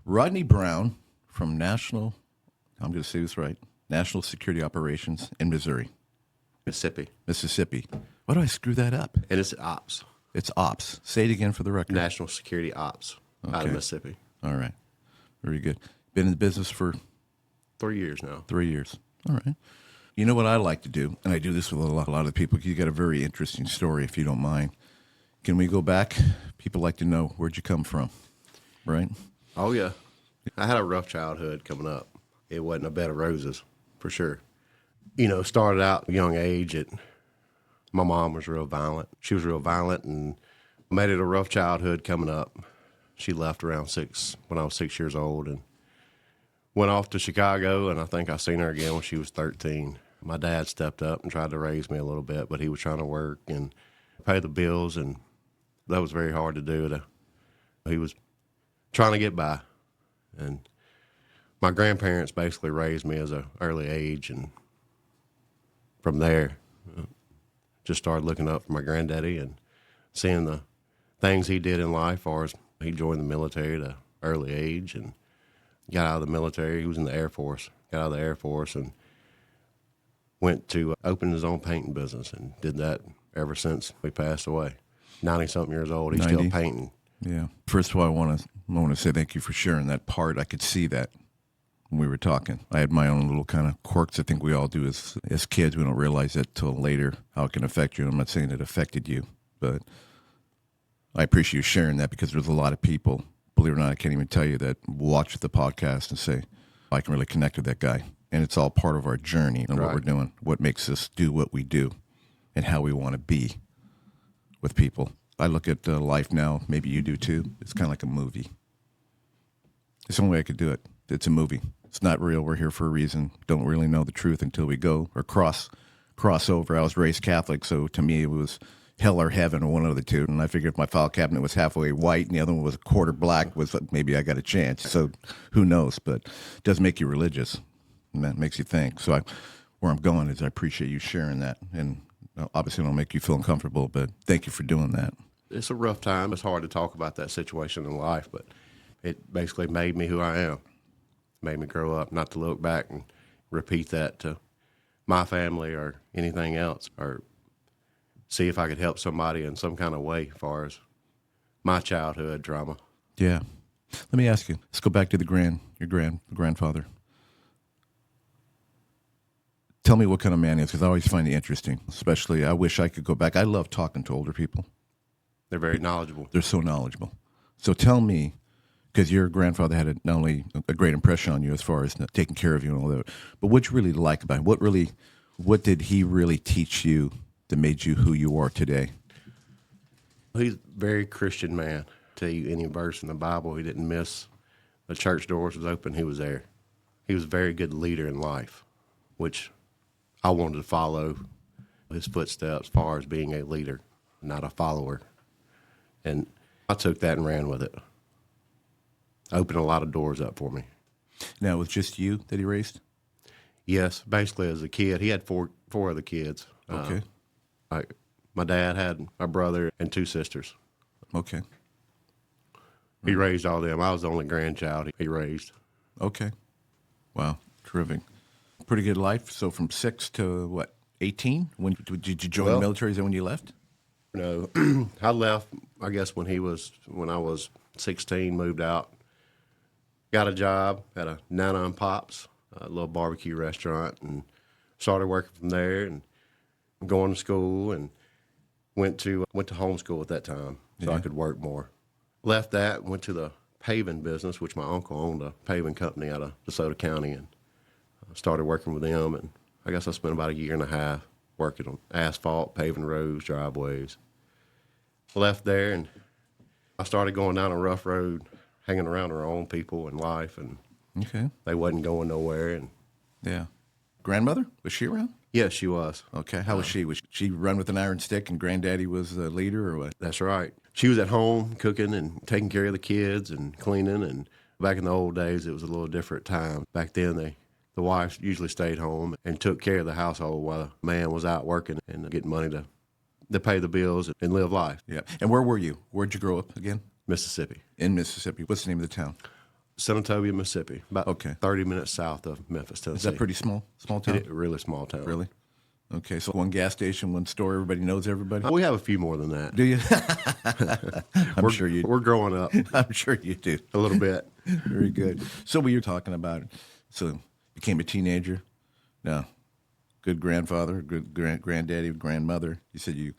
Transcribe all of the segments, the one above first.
Rodney Brown from National, I'm going to say this right, National Security Operations in Missouri. Mississippi. Why do I screw that up? And it's ops. It's ops. Say it again for the record. National Security Ops out of Mississippi. All right. Very good. Been in the business for 3 years now. 3 years. All right. You know what I like to do, and I do this with a lot of people, because you got a very interesting story, if you don't mind. Can we go back? People like to know, where'd you come from, right? Oh, yeah. I had a rough childhood coming up. It wasn't a bed of roses, for sure. You know, started out at a young age. My mom was real violent. She was real violent and made it a rough childhood coming up. She left around when I was 6 years old, and went off to Chicago, and I think I seen her again when she was 13. My dad stepped up and tried to raise me a little bit, but he was trying to work and pay the bills, and that was very hard to do. He was trying to get by, and my grandparents basically raised me as an early age, and from there, just started looking up for my granddaddy and seeing the things he did in life, as far as he joined the military at an early age and got out of the military. He was in the Air Force, got out of the Air Force and went to open his own painting business, and did that ever since we passed away. 90-something years old, he's 90. still painting. Yeah. First of all, I want to say thank you for sharing that part. I could see that when we were talking. I had my own little kind of quirks. I think we all do as kids. We don't realize that till later, how it can affect you. I'm not saying it affected you, but I appreciate you sharing that, because there's a lot of people, believe it or not, I can't even tell you, that watch the podcast and say, I can really connect with that guy. And it's all part of our journey and what we're doing, what makes us do what we do, and how we want to be with people. I look at life now, maybe you do too. It's kind of like a movie. It's the only way I could do it. It's a movie. It's not real. We're here for a reason. Don't really know the truth until we go or cross over. I was raised Catholic, so to me it was hell or heaven, or one of the two. And I figured if my file cabinet was halfway white and the other one was a quarter black, was maybe I got a chance. So who knows? But it does make you religious, and that makes you think. So where I'm going is I appreciate you sharing that. And obviously it'll make you feel uncomfortable, but thank you for doing that. It's a rough time. It's hard to talk about that situation in life, but it basically made me who I am. Made me grow up, not to look back and repeat that to my family or anything else, or see if I could help somebody in some kind of way as far as my childhood trauma. Yeah. Let me ask you, let's go back to your grandfather. Tell me what kind of man he is, because I always find it interesting. Especially, I wish I could go back. I love talking to older people. They're very knowledgeable. They're so knowledgeable. So tell me, because your grandfather had not only a great impression on you as far as taking care of you and all that, but what you really like about him? What did he really teach you that made you who you are today? He's a very Christian man. Tell you any verse in the Bible he didn't miss. The church doors was open, he was there. He was a very good leader in life, which I wanted to follow his footsteps as far as being a leader, not a follower. And I took that and ran with it. Opened a lot of doors up for me. Now, it was just you that he raised? Yes, basically as a kid. He had four other kids. Okay. My dad had a brother and two sisters. Okay. He raised all them. I was the only grandchild he raised. Okay. Wow. Terrific. Pretty good life. So from 6 to, 18? When did you join the military? Is that when you left? No. I left, I guess, when I was 16, moved out. Got a job at a Nana and Pops, a little barbecue restaurant, and started working from there and going to school, and went to homeschool at that time so I could work more. Left that, went to the paving business, which my uncle owned a paving company out of DeSoto County, and started working with them. And I guess I spent about a year and a half working on asphalt, paving roads, driveways. Left there, and I started going down a rough road, hanging around our own people in life, and they wasn't going nowhere. And yeah. Grandmother, was she around? Yes, she was. Okay. How was she? Was she run with an iron stick and granddaddy was the leader, or what? That's right. She was at home cooking and taking care of the kids and cleaning. And back in the old days, it was a little different time. Back then, the wife usually stayed home and took care of the household while the man was out working and getting money to pay the bills and live life. Yeah. And where were you? Where'd you grow up again? Mississippi. In Mississippi. What's the name of the town? Senatobia, Mississippi, about Okay. 30 minutes south of Memphis, Is Tennessee. that pretty small town? Really small town. Really? Okay, so one gas station, one store, everybody knows everybody? We have a few more than that. Do you? I'm sure you We're growing up I'm sure you do. a little bit. Very good. So what you're talking about, so became a teenager. Now, good grandfather, good granddaddy, grandmother. You said you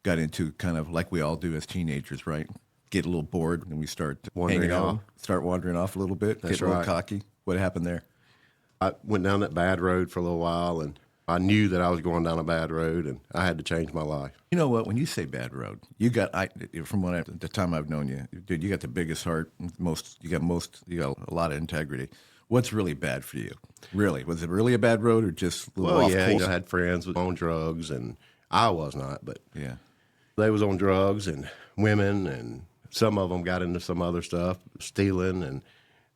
got into kind of like we all do as teenagers, right? Get a little bored and we start hanging out, start wandering off a little bit, get a little cocky. What happened there? I went down that bad road for a little while, and I knew that I was going down a bad road, and I had to change my life. You know what? When you say bad road, you got from the time I've known you, dude. You got the biggest heart. You got a lot of integrity. What's really bad for you? Really, was it really a bad road or just a little off course? I had friends on drugs, and I was not, but Yeah, they was on drugs and women, and some of them got into some other stuff, stealing, and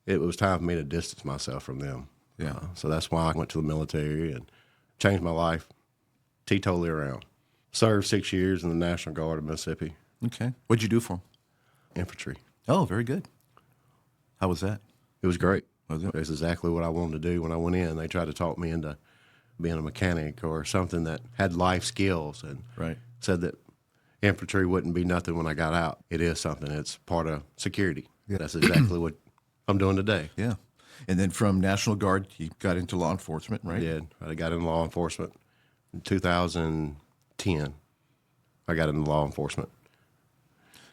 it was time for me to distance myself from them. Yeah. So that's why I went to the military and changed my life totally around. Served 6 years in the National Guard of Mississippi, Okay. What'd you do for him? infantry. Oh, very good. How was that? It was great. Was it? It's exactly what I wanted to do when I went in. They tried to talk me into being a mechanic or something that had life skills, and Right. said that infantry wouldn't be nothing when I got out. It is something. It's part of security. Yeah. That's exactly what I'm doing today. Yeah. And then from National Guard, you got into law enforcement, right? I did. I got into law enforcement in 2010. I got into law enforcement.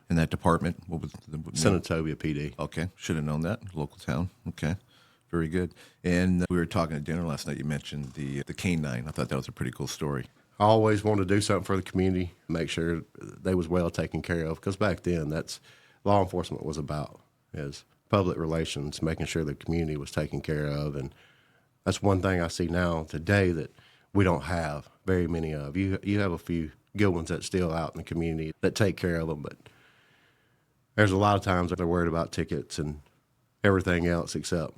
In that department, what was the Senatobia PD. Okay, should have known that. Local town. Okay, very good. And we were talking at dinner last night. You mentioned the canine. I thought that was a pretty cool story. I always wanted to do something for the community, make sure they was well taken care of. Because back then, that's law enforcement was about, is public relations, making sure the community was taken care of. And that's one thing I see now today that we don't have very many of. You have a few good ones that's still out in the community that take care of them, but there's a lot of times that they're worried about tickets and everything else except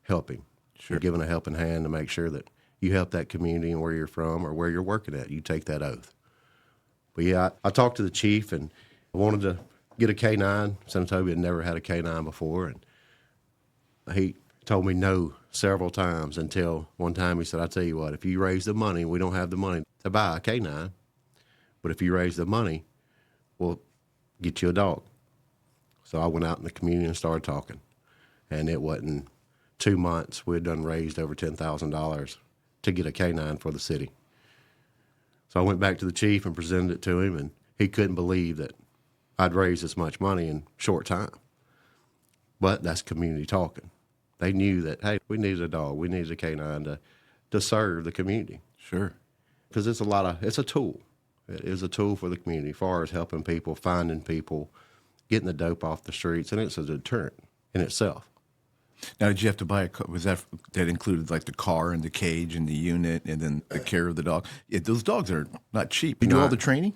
helping. Sure. You're giving a helping hand to make sure that you help that community and where you're from or where you're working at. You take that oath. But yeah, I talked to the chief and I wanted to get a K9. Senatobia had never had a K9 before, and he told me no several times until one time he said, I tell you what, if you raise the money, we don't have the money to buy a K9, but if you raise the money, we'll get you a dog. So I went out in the community and started talking, and it wasn't 2 months. We had done raised over $10,000 to get a K9 for the city. So I went back to the chief and presented it to him, and he couldn't believe that I'd raised this much money in short time. But that's community talking. They knew that, hey, we needed a dog. We needed a K9 to serve the community. Sure. Because it's a tool. It is a tool for the community as far as helping people, finding people, getting the dope off the streets, and it's a deterrent in itself. Now, did you have to buy a car? Was that included like the car and the cage and the unit and then the care of the dog? Yeah, those dogs are not cheap. You do all the training?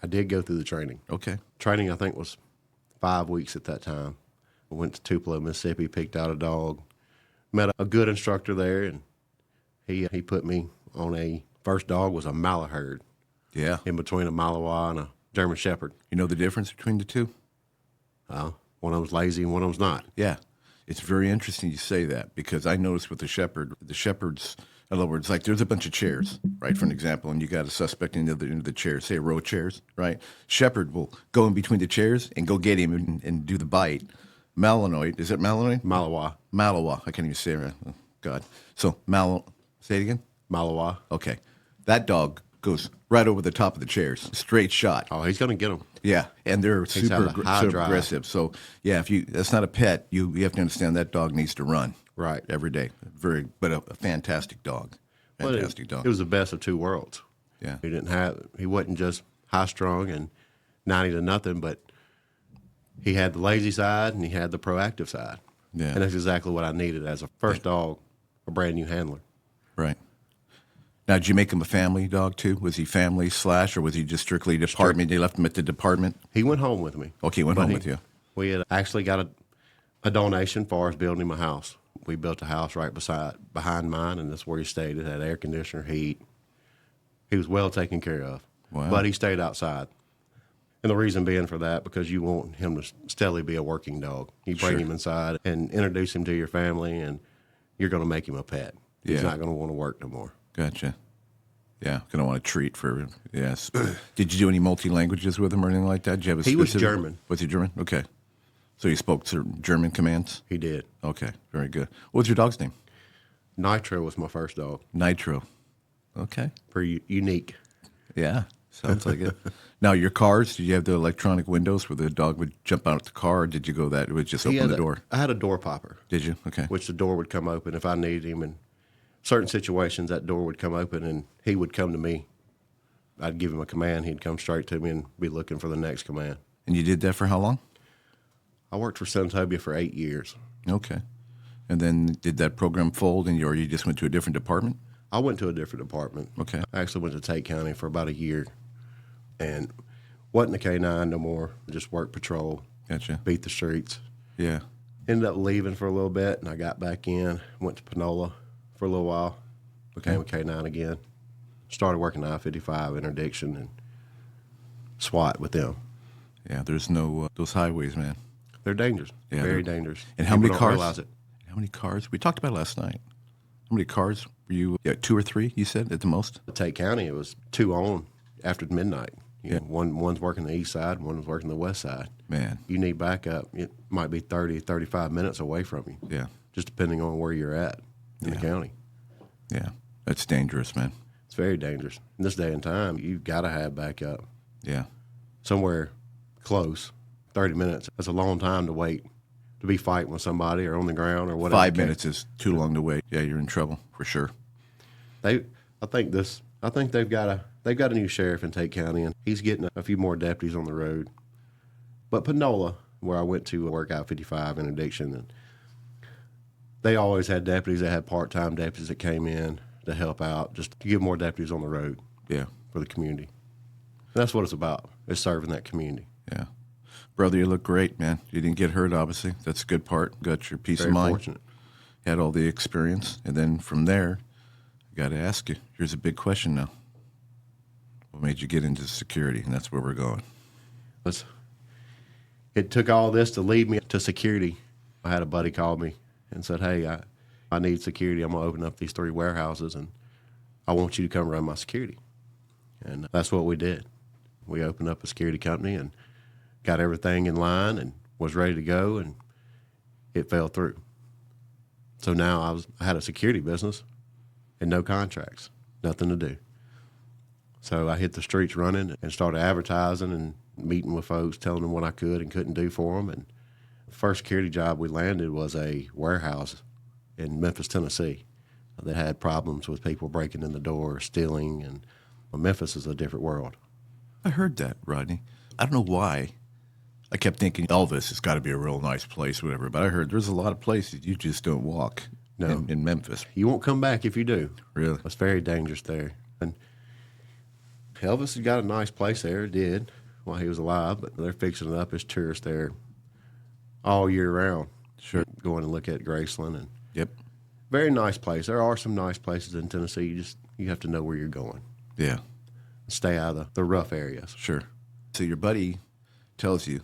I did go through the training. Okay. Training, I think, was 5 weeks at that time. I went to Tupelo, Mississippi, picked out a dog, met a good instructor there, and he put me on first dog was a Malahide, Yeah. in between a Malinois and a German Shepherd. You know the difference between the two? One of them's lazy and one of them's not. Yeah. It's very interesting you say that because I noticed with the shepherds, in other words, like there's a bunch of chairs, right, for an example, and you got a suspect in the chairs, say a row of chairs, right? Shepherd will go in between the chairs and go get him and do the bite. Malinois, is it Malinois? Malinois. Malinois, I can't even say it right. Oh, God. So, say it again? Malinois. Okay. That dog goes right over the top of the chairs, straight shot. Oh, he's going to get them. Yeah, and they're super drive. aggressive. So, yeah, that's not a pet, you have to understand that dog needs to run. Right. Every day. But a fantastic dog. Fantastic dog. It was the best of two worlds. Yeah. He wasn't just high strung and 90 to nothing, but he had the lazy side and he had the proactive side. Yeah. And that's exactly what I needed as a first dog, a brand new handler. Right. Now, did you make him a family dog too? Was he family / or was he just strictly department? They left him at the department? He went home with me. Okay, went home with you. We had actually got a donation for us building him a house. We built a house right behind mine, and that's where he stayed. It had air conditioner, heat. He was well taken care of. Wow. But he stayed outside. And the reason being for that, because you want him to steadily be a working dog. You bring him inside and introduce him to your family, and you're going to make him a pet. Yeah. He's not going to want to work no more. Gotcha. Yeah, going to want a treat for, yes. Did you do any multi-languages with him or anything like that? Did you have a He was specific- German. Was he German? Okay. So you spoke certain German commands? He did. Okay, very good. What was your dog's name? Nitro was my first dog. Nitro. Okay. Pretty unique. Yeah, sounds like it. Now, your cars, did you have the electronic windows where the dog would jump out the car, or did you go that, it would just open the door? I had a door popper, Did you? Okay. which the door would come open if I needed him. In certain situations, that door would come open, and he would come to me. I'd give him a command. He'd come straight to me and be looking for the next command. And you did that for how long? I worked for Centobia for 8 years. Okay. And then did that program fold, or you just went to a different department? I went to a different department. Okay. I actually went to Tate County for about a year and wasn't a K-9 no more, just worked patrol, Gotcha. beat the streets. Yeah. Ended up leaving for a little bit, and I got back in, went to Panola for a little while, became a K-9 again, started working I-55 interdiction and SWAT with them. Yeah, there's no, those highways, man. They're dangerous, Yeah, very they're- dangerous. And how People many don't cars? realize it. How many cars? We talked about it last night. How many cars were you? Yeah, 2 or 3, you said, at the most? At Tate County, it was 2 on after midnight. You Yeah. know, one's working the east side, one's working the west side. Man. You need backup. It might be 30, 35 minutes away from you, Yeah. just depending on where you're at in the county. Yeah. That's dangerous, man. It's very dangerous. In this day and time, you've got to have backup Yeah. somewhere close. 30 minutes, that's a long time to wait to be fighting with somebody or on the ground or whatever. 5 minutes is too long to wait. Yeah, you're in trouble, for sure. I think they've got a new sheriff in Tate County, and he's getting a few more deputies on the road. But Panola, where I went to work out 55 interdiction, and they always had deputies. They had part-time deputies that came in to help out, just to give more deputies on the road Yeah. for the community. And that's what it's about, is serving that community. Yeah. Brother, you look great, man. You didn't get hurt, obviously. That's a good part. Got your peace Very of mind. fortunate. Had all the experience. And then from there, I got to ask you, here's a big question now. What made you get into security? And that's where we're going. It took all this to lead me to security. I had a buddy call me and said, hey, I need security. I'm going to open up these 3 warehouses, and I want you to come run my security. And that's what we did. We opened up a security company and got everything in line and was ready to go, and it fell through. So now I had a security business and no contracts, nothing to do. So I hit the streets running and started advertising and meeting with folks, telling them what I could and couldn't do for them. And the first security job we landed was a warehouse in Memphis, Tennessee, that had problems with people breaking in the door, stealing, and Memphis is a different world. I heard that, Rodney. I don't know why. I kept thinking Elvis has got to be a real nice place, whatever. But I heard there's a lot of places you just don't walk in Memphis. You won't come back if you do. Really? It's very dangerous there. And Elvis has got a nice place there, did, while he was alive, but they're fixing it up as tourists there all year round. Sure. Going and look at Graceland. And Yep. very nice place. There are some nice places in Tennessee. You have to know where you're going. Yeah. Stay out of the rough areas. Sure. So your buddy tells you,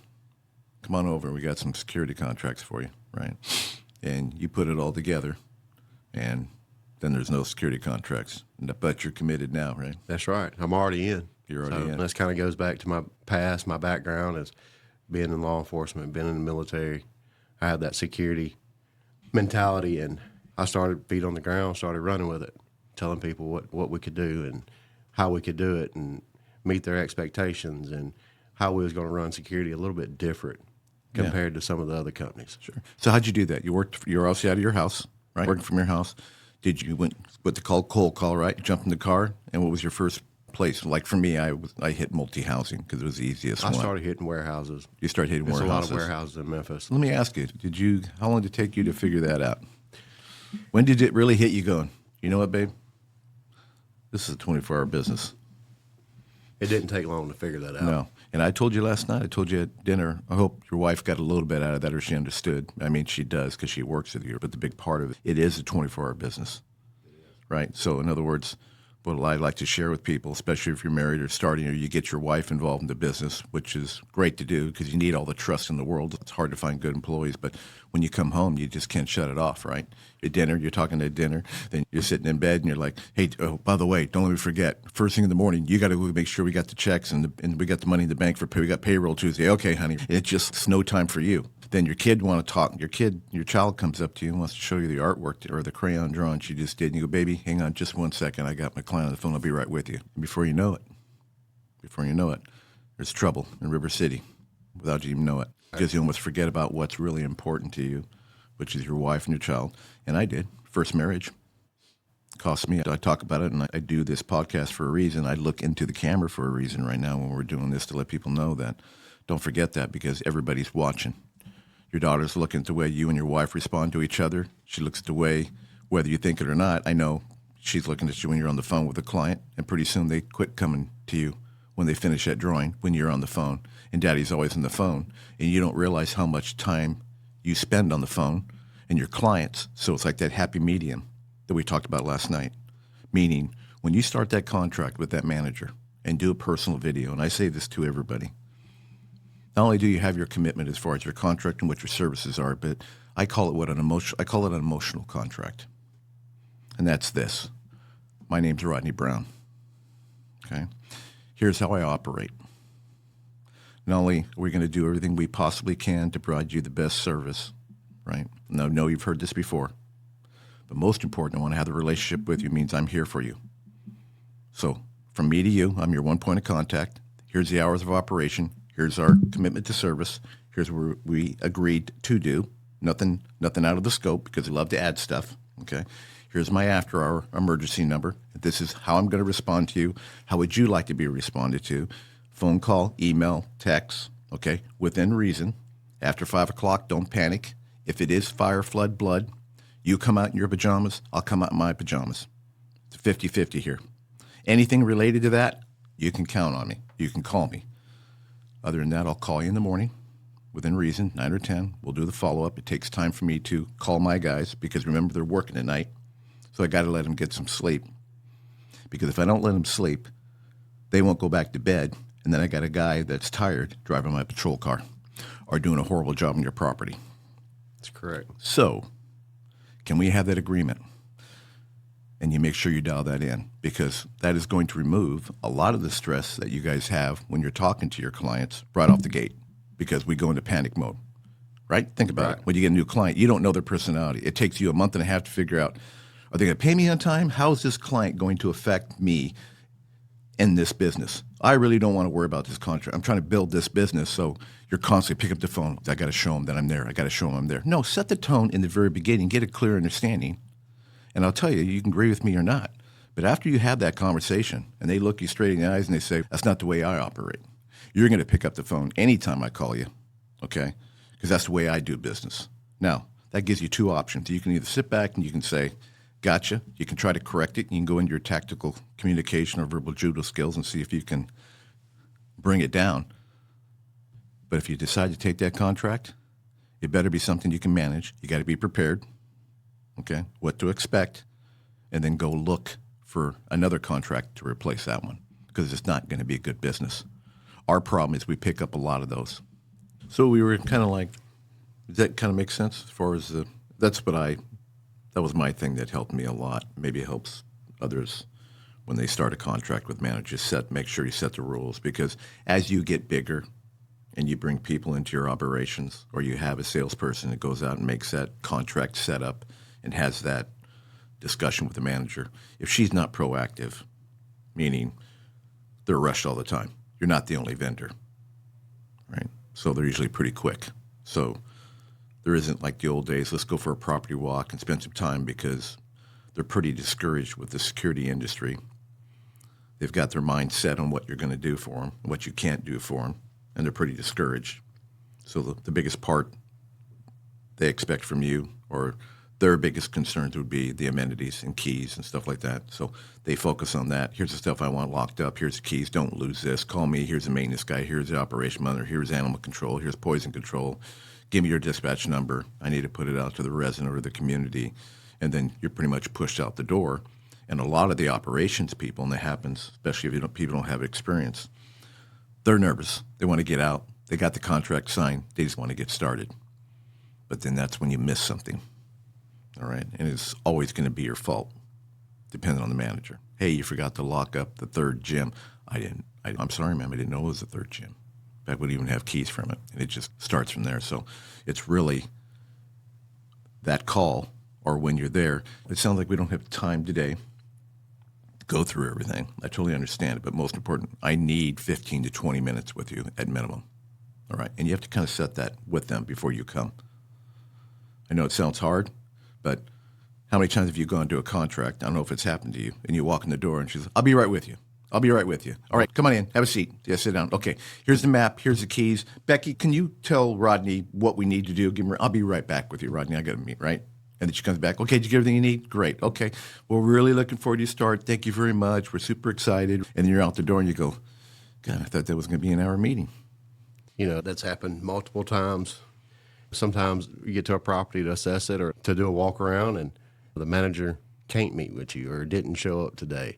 come on over, we got some security contracts for you, right? And you put it all together, and then there's no security contracts. But you're committed now, right? That's right. I'm already in. You're already in. This kind of goes back to my past, my background as being in law enforcement, being in the military. I had that security mentality, and I started feet on the ground, started running with it, telling people what we could do and how we could do it and meet their expectations and how we was going to run security a little bit different compared to some of the other companies. Sure. So how'd you do that? You were obviously out of your house, right? Working from your house. Did you went what they call cold call, right? You jumped in the car, and what was your first place? Like for me, I hit multi-housing because it was the easiest I one. started hitting warehouses. You started hitting There's warehouses. a lot of warehouses in Memphis. Let me ask you, how long did it take you to figure that out? When did it really hit you going, you know what, babe? This is a 24-hour business. It didn't take long to figure that out. No. And I told you last night, I told you at dinner, I hope your wife got a little bit out of that or she understood. I mean, she does because she works with you, but the big part of it is a 24-hour business, right? So in other words, what I like to share with people, especially if you're married or starting, or you get your wife involved in the business, which is great to do because you need all the trust in the world. It's hard to find good employees, but when you come home, you just can't shut it off, right? At dinner, you're talking at dinner, then you're sitting in bed and you're like, hey, oh, by the way, don't let me forget, first thing in the morning, you got to make sure we got the checks and we got the money in the bank for pay. We got payroll Tuesday. Okay, honey, it's no time for you. Then your kid want to talk. Your child comes up to you and wants to show you the artwork or the crayon drawing she just did. And you go, baby, hang on just 1 second. I got my client on the phone. I'll be right with you. And before you know it, there's trouble in River City without you even know it. Because you almost forget about what's really important to you, which is your wife and your child. And I did. First marriage. Cost me. I talk about it, and I do this podcast for a reason. I look into the camera for a reason right now when we're doing this to let people know that. Don't forget that because everybody's watching. Your daughter's looking at the way you and your wife respond to each other. She looks at the way, whether you think it or not, I know she's looking at you when you're on the phone with a client, and pretty soon they quit coming to you when they finish that drawing when you're on the phone. And daddy's always on the phone, and you don't realize how much time you spend on the phone and your clients. So it's like that happy medium that we talked about last night, meaning when you start that contract with that manager and do a personal video, and I say this to everybody, not only do you have your commitment as far as your contract and what your services are, but I call it an emotional contract. And that's this. My name's Rodney Brown. Okay? Here's how I operate. Not only are we going to do everything we possibly can to provide you the best service, right? And I know you've heard this before. But most important, I want to have the relationship with you means I'm here for you. So from me to you, I'm your one point of contact. Here's the hours of operation. Here's our commitment to service. Here's what we agreed to do. Nothing out of the scope because we love to add stuff. Okay. Here's my after-hour emergency number. This is how I'm going to respond to you. How would you like to be responded to? Phone call, email, text. Okay. Within reason. After 5 o'clock, don't panic. If it is fire, flood, blood, you come out in your pajamas, I'll come out in my pajamas. It's 50-50 here. Anything related to that, you can count on me. You can call me. Other than that, I'll call you in the morning, within reason, 9 or 10. We'll do the follow-up. It takes time for me to call my guys because, remember, they're working at night. So I got to let them get some sleep. Because if I don't let them sleep, they won't go back to bed. And then I got a guy that's tired driving my patrol car or doing a horrible job on your property. That's correct. So can we have that agreement? And you make sure you dial that in because that is going to remove a lot of the stress that you guys have when you're talking to your clients right off the gate because we go into panic mode, right? Think about it. When you get a new client, you don't know their personality. It takes you a month and a half to figure out, are they going to pay me on time? How is this client going to affect me in this business? I really don't want to worry about this contract. I'm trying to build this business, so you're constantly pick up the phone. I got to show them that I'm there. I got to show them I'm there. No, set the tone in the very beginning. Get a clear understanding. And I'll tell you, you can agree with me or not. But after you have that conversation and they look you straight in the eyes and they say, that's not the way I operate, you're going to pick up the phone anytime I call you, okay? Because that's the way I do business. Now, that gives you two options. You can either sit back and you can say, gotcha. You can try to correct it. You can go into your tactical communication or verbal judo skills and see if you can bring it down. But if you decide to take that contract, it better be something you can manage. You got to be prepared. Okay, what to expect, and then go look for another contract to replace that one because it's not going to be a good business. Our problem is we pick up a lot of those. So we were kind of like, does that kind of make sense as far as that was my thing that helped me a lot. Maybe it helps others when they start a contract with managers. Make sure you set the rules because as you get bigger and you bring people into your operations or you have a salesperson that goes out and makes that contract setup and has that discussion with the manager, if she's not proactive, meaning they're rushed all the time, you're not the only vendor, right? So they're usually pretty quick. So there isn't like the old days, let's go for a property walk and spend some time because they're pretty discouraged with the security industry. They've got their mind set on what you're going to do for them, what you can't do for them, and they're pretty discouraged. So the biggest part they expect from you or their biggest concerns would be the amenities and keys and stuff like that. So they focus on that. Here's the stuff I want locked up. Here's the keys. Don't lose this. Call me. Here's the maintenance guy. Here's the operation manager. Here's animal control. Here's poison control. Give me your dispatch number. I need to put it out to the resident or the community. And then you're pretty much pushed out the door. And a lot of the operations people, and that happens, especially if people don't have experience, they're nervous. They want to get out. They got the contract signed. They just want to get started. But then that's when you miss something, all right? And it's always going to be your fault, depending on the manager. Hey, you forgot to lock up the third gym. I'm sorry, ma'am. I didn't know it was the third gym. I wouldn't even have keys from it. And it just starts from there. So it's really that call or when you're there. It sounds like we don't have time today to go through everything. I totally understand it. But most important, I need 15 to 20 minutes with you at minimum. All right? And you have to kind of set that with them before you come. I know it sounds hard, but how many times have you gone to a contract? I don't know if it's happened to you. And you walk in the door and she's like, I'll be right with you. I'll be right with you. All right, come on in. Have a seat. Yeah, sit down. Okay, here's the map. Here's the keys. Becky, can you tell Rodney what we need to do? I'll be right back with you, Rodney. I got to meet, right? And then she comes back. Okay, did you get everything you need? Great. Okay, well, we're really looking forward to you start. Thank you very much. We're super excited. And then you're out the door and you go, God, I thought that was going to be an hour meeting. You know, that's happened multiple times. Sometimes you get to a property to assess it or to do a walk around and the manager can't meet with you or didn't show up today.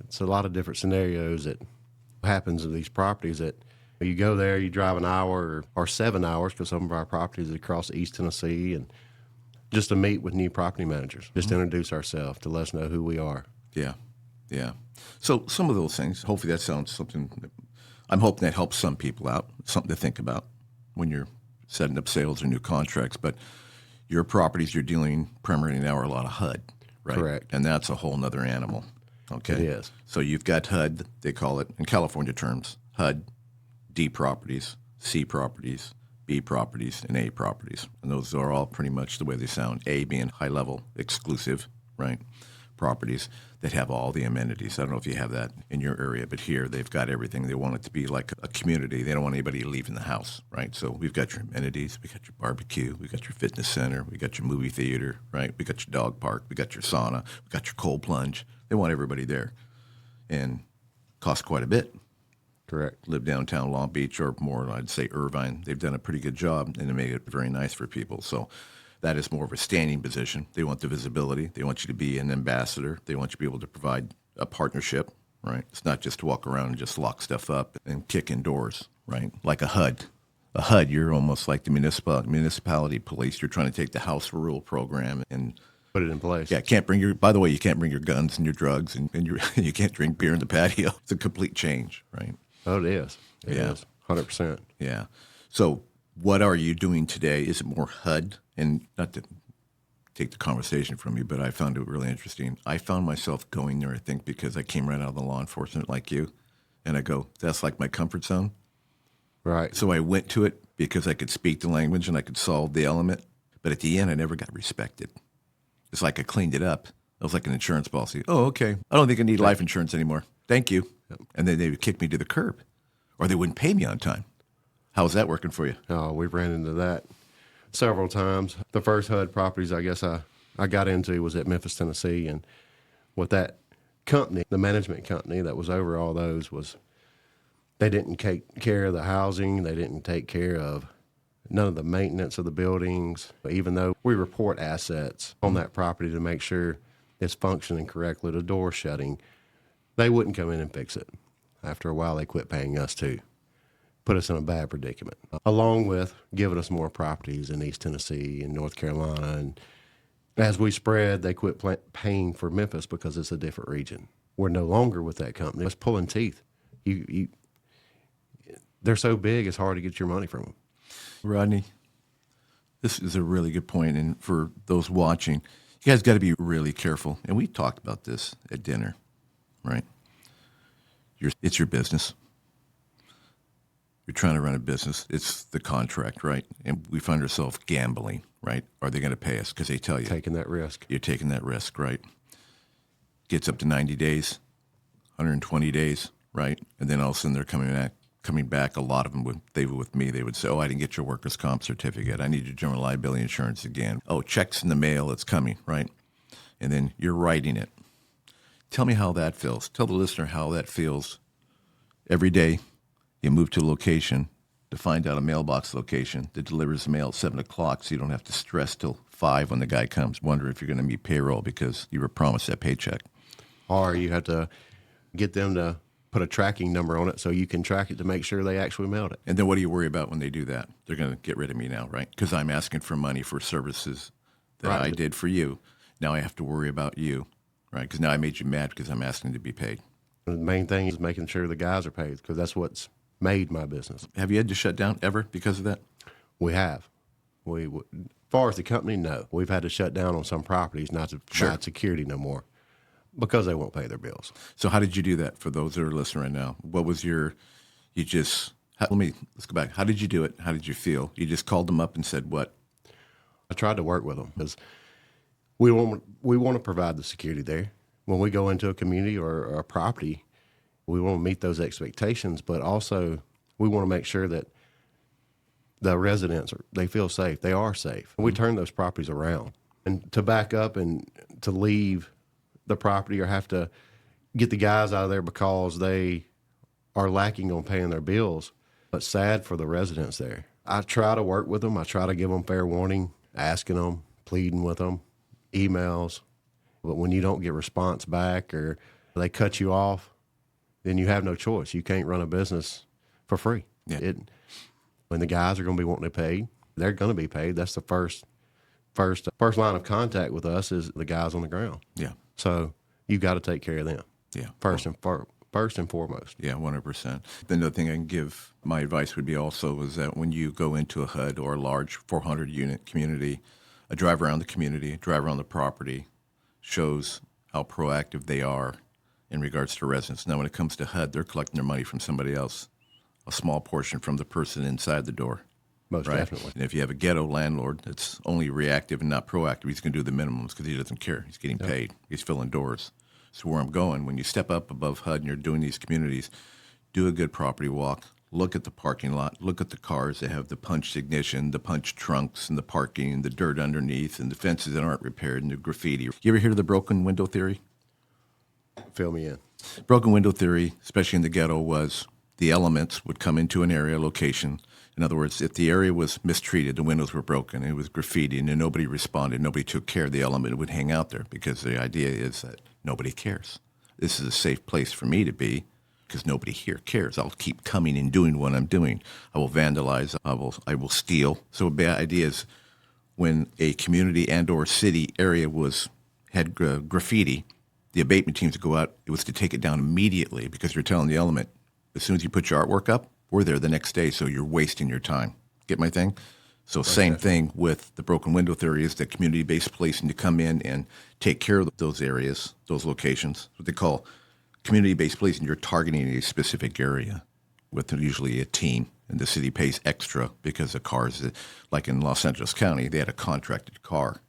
It's a lot of different scenarios that happens in these properties that you go there, you drive an hour or 7 hours because some of our properties are across East Tennessee and just to meet with new property managers, just to introduce ourselves, to let us know who we are. Yeah, yeah. So some of those things, hopefully that sounds something, I'm hoping that helps some people out, something to think about when you're setting up sales or new contracts. But your properties, you're dealing primarily now are a lot of HUD, right? Correct. And that's a whole nother animal. Okay. It is. So you've got HUD, they call it in California terms, HUD, D properties, C properties, B properties, and A properties. And those are all pretty much the way they sound. A being high level, exclusive, right? Properties that have all the amenities. I don't know if you have that in your area, but here they've got everything. They want it to be like a community. They don't want anybody leaving the house, right? So we've got your amenities. We got your barbecue. We got your fitness center. We got your movie theater, right? We got your dog park. We got your sauna. We got your cold plunge. They want everybody there. And costs quite a bit. Correct. Live downtown Long Beach or more, I'd say Irvine. They've done a pretty good job and they made it very nice for people. So that is more of a standing position. They want the visibility. They want you to be an ambassador. They want you to be able to provide a partnership, right? It's not just to walk around and just lock stuff up and kick indoors, right? Like a HUD. A HUD, you're almost like the municipality police. You're trying to take the house rule program and put it in place. Yeah, by the way, you can't bring your guns and your drugs and you can't drink beer in the patio. It's a complete change, right? Oh, it is. It is, 100%. Yeah. So what are you doing today? Is it more HUD? And not to take the conversation from you, but I found it really interesting. I found myself going there, I think, because I came right out of the law enforcement like you. And I go, that's like my comfort zone. Right. So I went to it because I could speak the language and I could solve the element. But at the end, I never got respected. It's like I cleaned it up. It was like an insurance policy. Oh, okay. I don't think I need life insurance anymore. Thank you. Yep. And then they would kick me to the curb or they wouldn't pay me on time. How's that working for you? Oh, we've ran into that several times. The first HUD properties I guess I got into was at Memphis, Tennessee. And with that company, the management company that was over all those was they didn't take care of the housing. They didn't take care of none of the maintenance of the buildings, even though we report assets on that property to make sure it's functioning correctly, the door shutting. They wouldn't come in and fix it. After a while, they quit paying us too. Put us in a bad predicament, along with giving us more properties in East Tennessee and North Carolina. And as we spread, they quit paying for Memphis because it's a different region. We're no longer with that company. It's pulling teeth. They're so big, it's hard to get your money from them. Rodney, this is a really good point. And for those watching, you guys got to be really careful. And we talked about this at dinner, right? It's your business. You're trying to run a business. It's the contract, right? And we find ourselves gambling, right? Are they going to pay us? Because they tell you. Taking that risk. You're taking that risk, right? Gets up to 90 days, 120 days, right? And then all of a sudden they're coming back. A lot of them, with me, they would say, oh, I didn't get your workers' comp certificate. I need your general liability insurance again. Oh, check's in the mail. It's coming, right? And then you're writing it. Tell me how that feels. Tell the listener how that feels every day. You move to a location to find out a mailbox location that delivers the mail at 7 o'clock so you don't have to stress till 5 when the guy comes, wonder if you're going to meet payroll because you were promised that paycheck. or you have to get them to put a tracking number on it so you can track it to make sure they actually mailed it. And then what do you worry about when they do that? They're going to get rid of me now, right? Because I'm asking for money for services that Right. I did for you. Now I have to worry about you, right? Because now I made you mad because I'm asking to be paid. The main thing is making sure the guys are paid because that's what's made my business. Have you had to shut down ever because of that? We have. As far as the company, no. We've had to shut down on some properties not to provide security no more because they won't pay their bills. So how did you do that for those that are listening right now? What was let's go back. How did you do it? How did you feel? You just called them up and said what? I tried to work with them because we want to provide the security there. When we go into a community or a property, we want to meet those expectations, but also we want to make sure that the residents, they feel safe. They are safe. We turn those properties around. And to back up and to leave the property or have to get the guys out of there because they are lacking on paying their bills, but sad for the residents there. I try to work with them. I try to give them fair warning, asking them, pleading with them, emails. But when you don't get response back or they cut you off, then you have no choice. You can't run a business for free. Yeah. When the guys are going to be wanting to pay, they're going to be paid. That's the first line of contact with us is the guys on the ground. Yeah. So you got to take care of them. Yeah. First and foremost. Yeah, 100%. The other thing I can give my advice would be also is that when you go into a HUD or a large 400-unit community, a drive around the community, a drive around the property shows how proactive they are in regards to residents. Now, when it comes to HUD, they're collecting their money from somebody else, a small portion from the person inside the door. Most right? definitely. And if you have a ghetto landlord that's only reactive and not proactive, he's going to do the minimums because he doesn't care. He's getting paid. He's filling doors. So where I'm going, when you step up above HUD and you're doing these communities, do a good property walk. Look at the parking lot. Look at the cars that have the punched ignition, the punched trunks, and the parking, and the dirt underneath, and the fences that aren't repaired, and the graffiti. You ever hear of the broken window theory? Fill me in. Broken window theory, especially in the ghetto, was the elements would come into an area, location. In other words, if the area was mistreated, the windows were broken, it was graffiti, and then nobody responded, nobody took care of the element, it would hang out there because the idea is that nobody cares. This is a safe place for me to be because nobody here cares. I'll keep coming and doing what I'm doing. I will vandalize. I will steal. So the idea is when a community and or city area had graffiti, the abatement teams would go out. It was to take it down immediately because you're telling the element, as soon as you put your artwork up, we're there the next day, so you're wasting your time. Get my thing? So same thing with the broken window theory is the community-based policing to come in and take care of those areas, those locations, what they call community-based policing. You're targeting a specific area with usually a team, and the city pays extra because the cars, like in Los Angeles County, they had a contracted car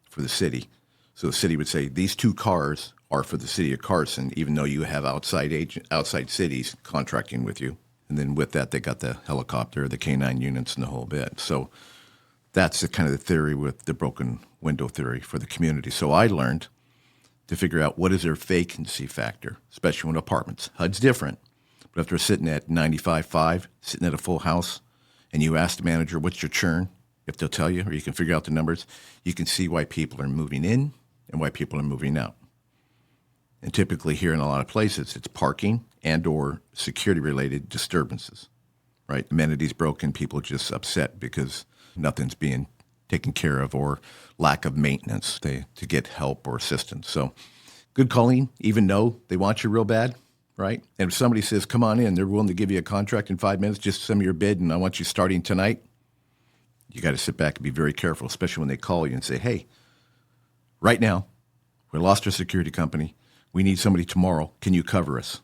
for the city. So the city would say, these 2 cars are for the city of Carson, even though you have outside cities contracting with you. And then with that, they got the helicopter, the K-9 units, and the whole bit. So that's the kind of the theory with the broken window theory for the community. So I learned to figure out what is their vacancy factor, especially when apartments. HUD's different, but if they're sitting at 95.5, sitting at a full house, and you ask the manager, what's your churn? If they'll tell you, or you can figure out the numbers, you can see why people are moving in and why people are moving out. And typically here in a lot of places, it's parking and or security-related disturbances, right? Amenities broken, people just upset because nothing's being taken care of or lack of maintenance to get help or assistance. So good calling, even though they want you real bad, right? And if somebody says, come on in, they're willing to give you a contract in 5 minutes, just send me your bid, and I want you starting tonight, you got to sit back and be very careful, especially when they call you and say, hey, right now, we lost our security company. We need somebody tomorrow. Can you cover us?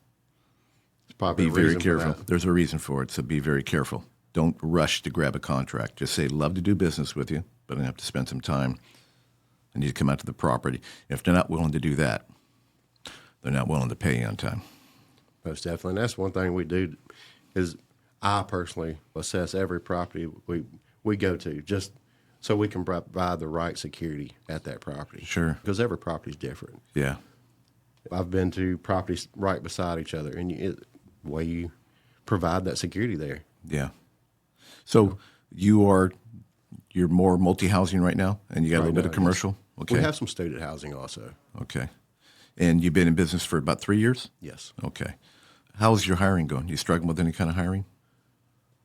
Probably be very careful. There's a reason for it, so be very careful. Don't rush to grab a contract. Just say, love to do business with you, but I have to spend some time. I need to come out to the property. If they're not willing to do that, they're not willing to pay you on time. Most definitely. And that's one thing we do is I personally assess every property we go to just so we can provide the right security at that property. Sure. Because every property is different. Yeah. I've been to properties right beside each other, and you provide that security there. Yeah. So you're more multi-housing right now, and you got a little bit of commercial? Yes. Okay. We have some student housing also. Okay. And you've been in business for about 3 years? Yes. Okay. How's your hiring going? You struggling with any kind of hiring?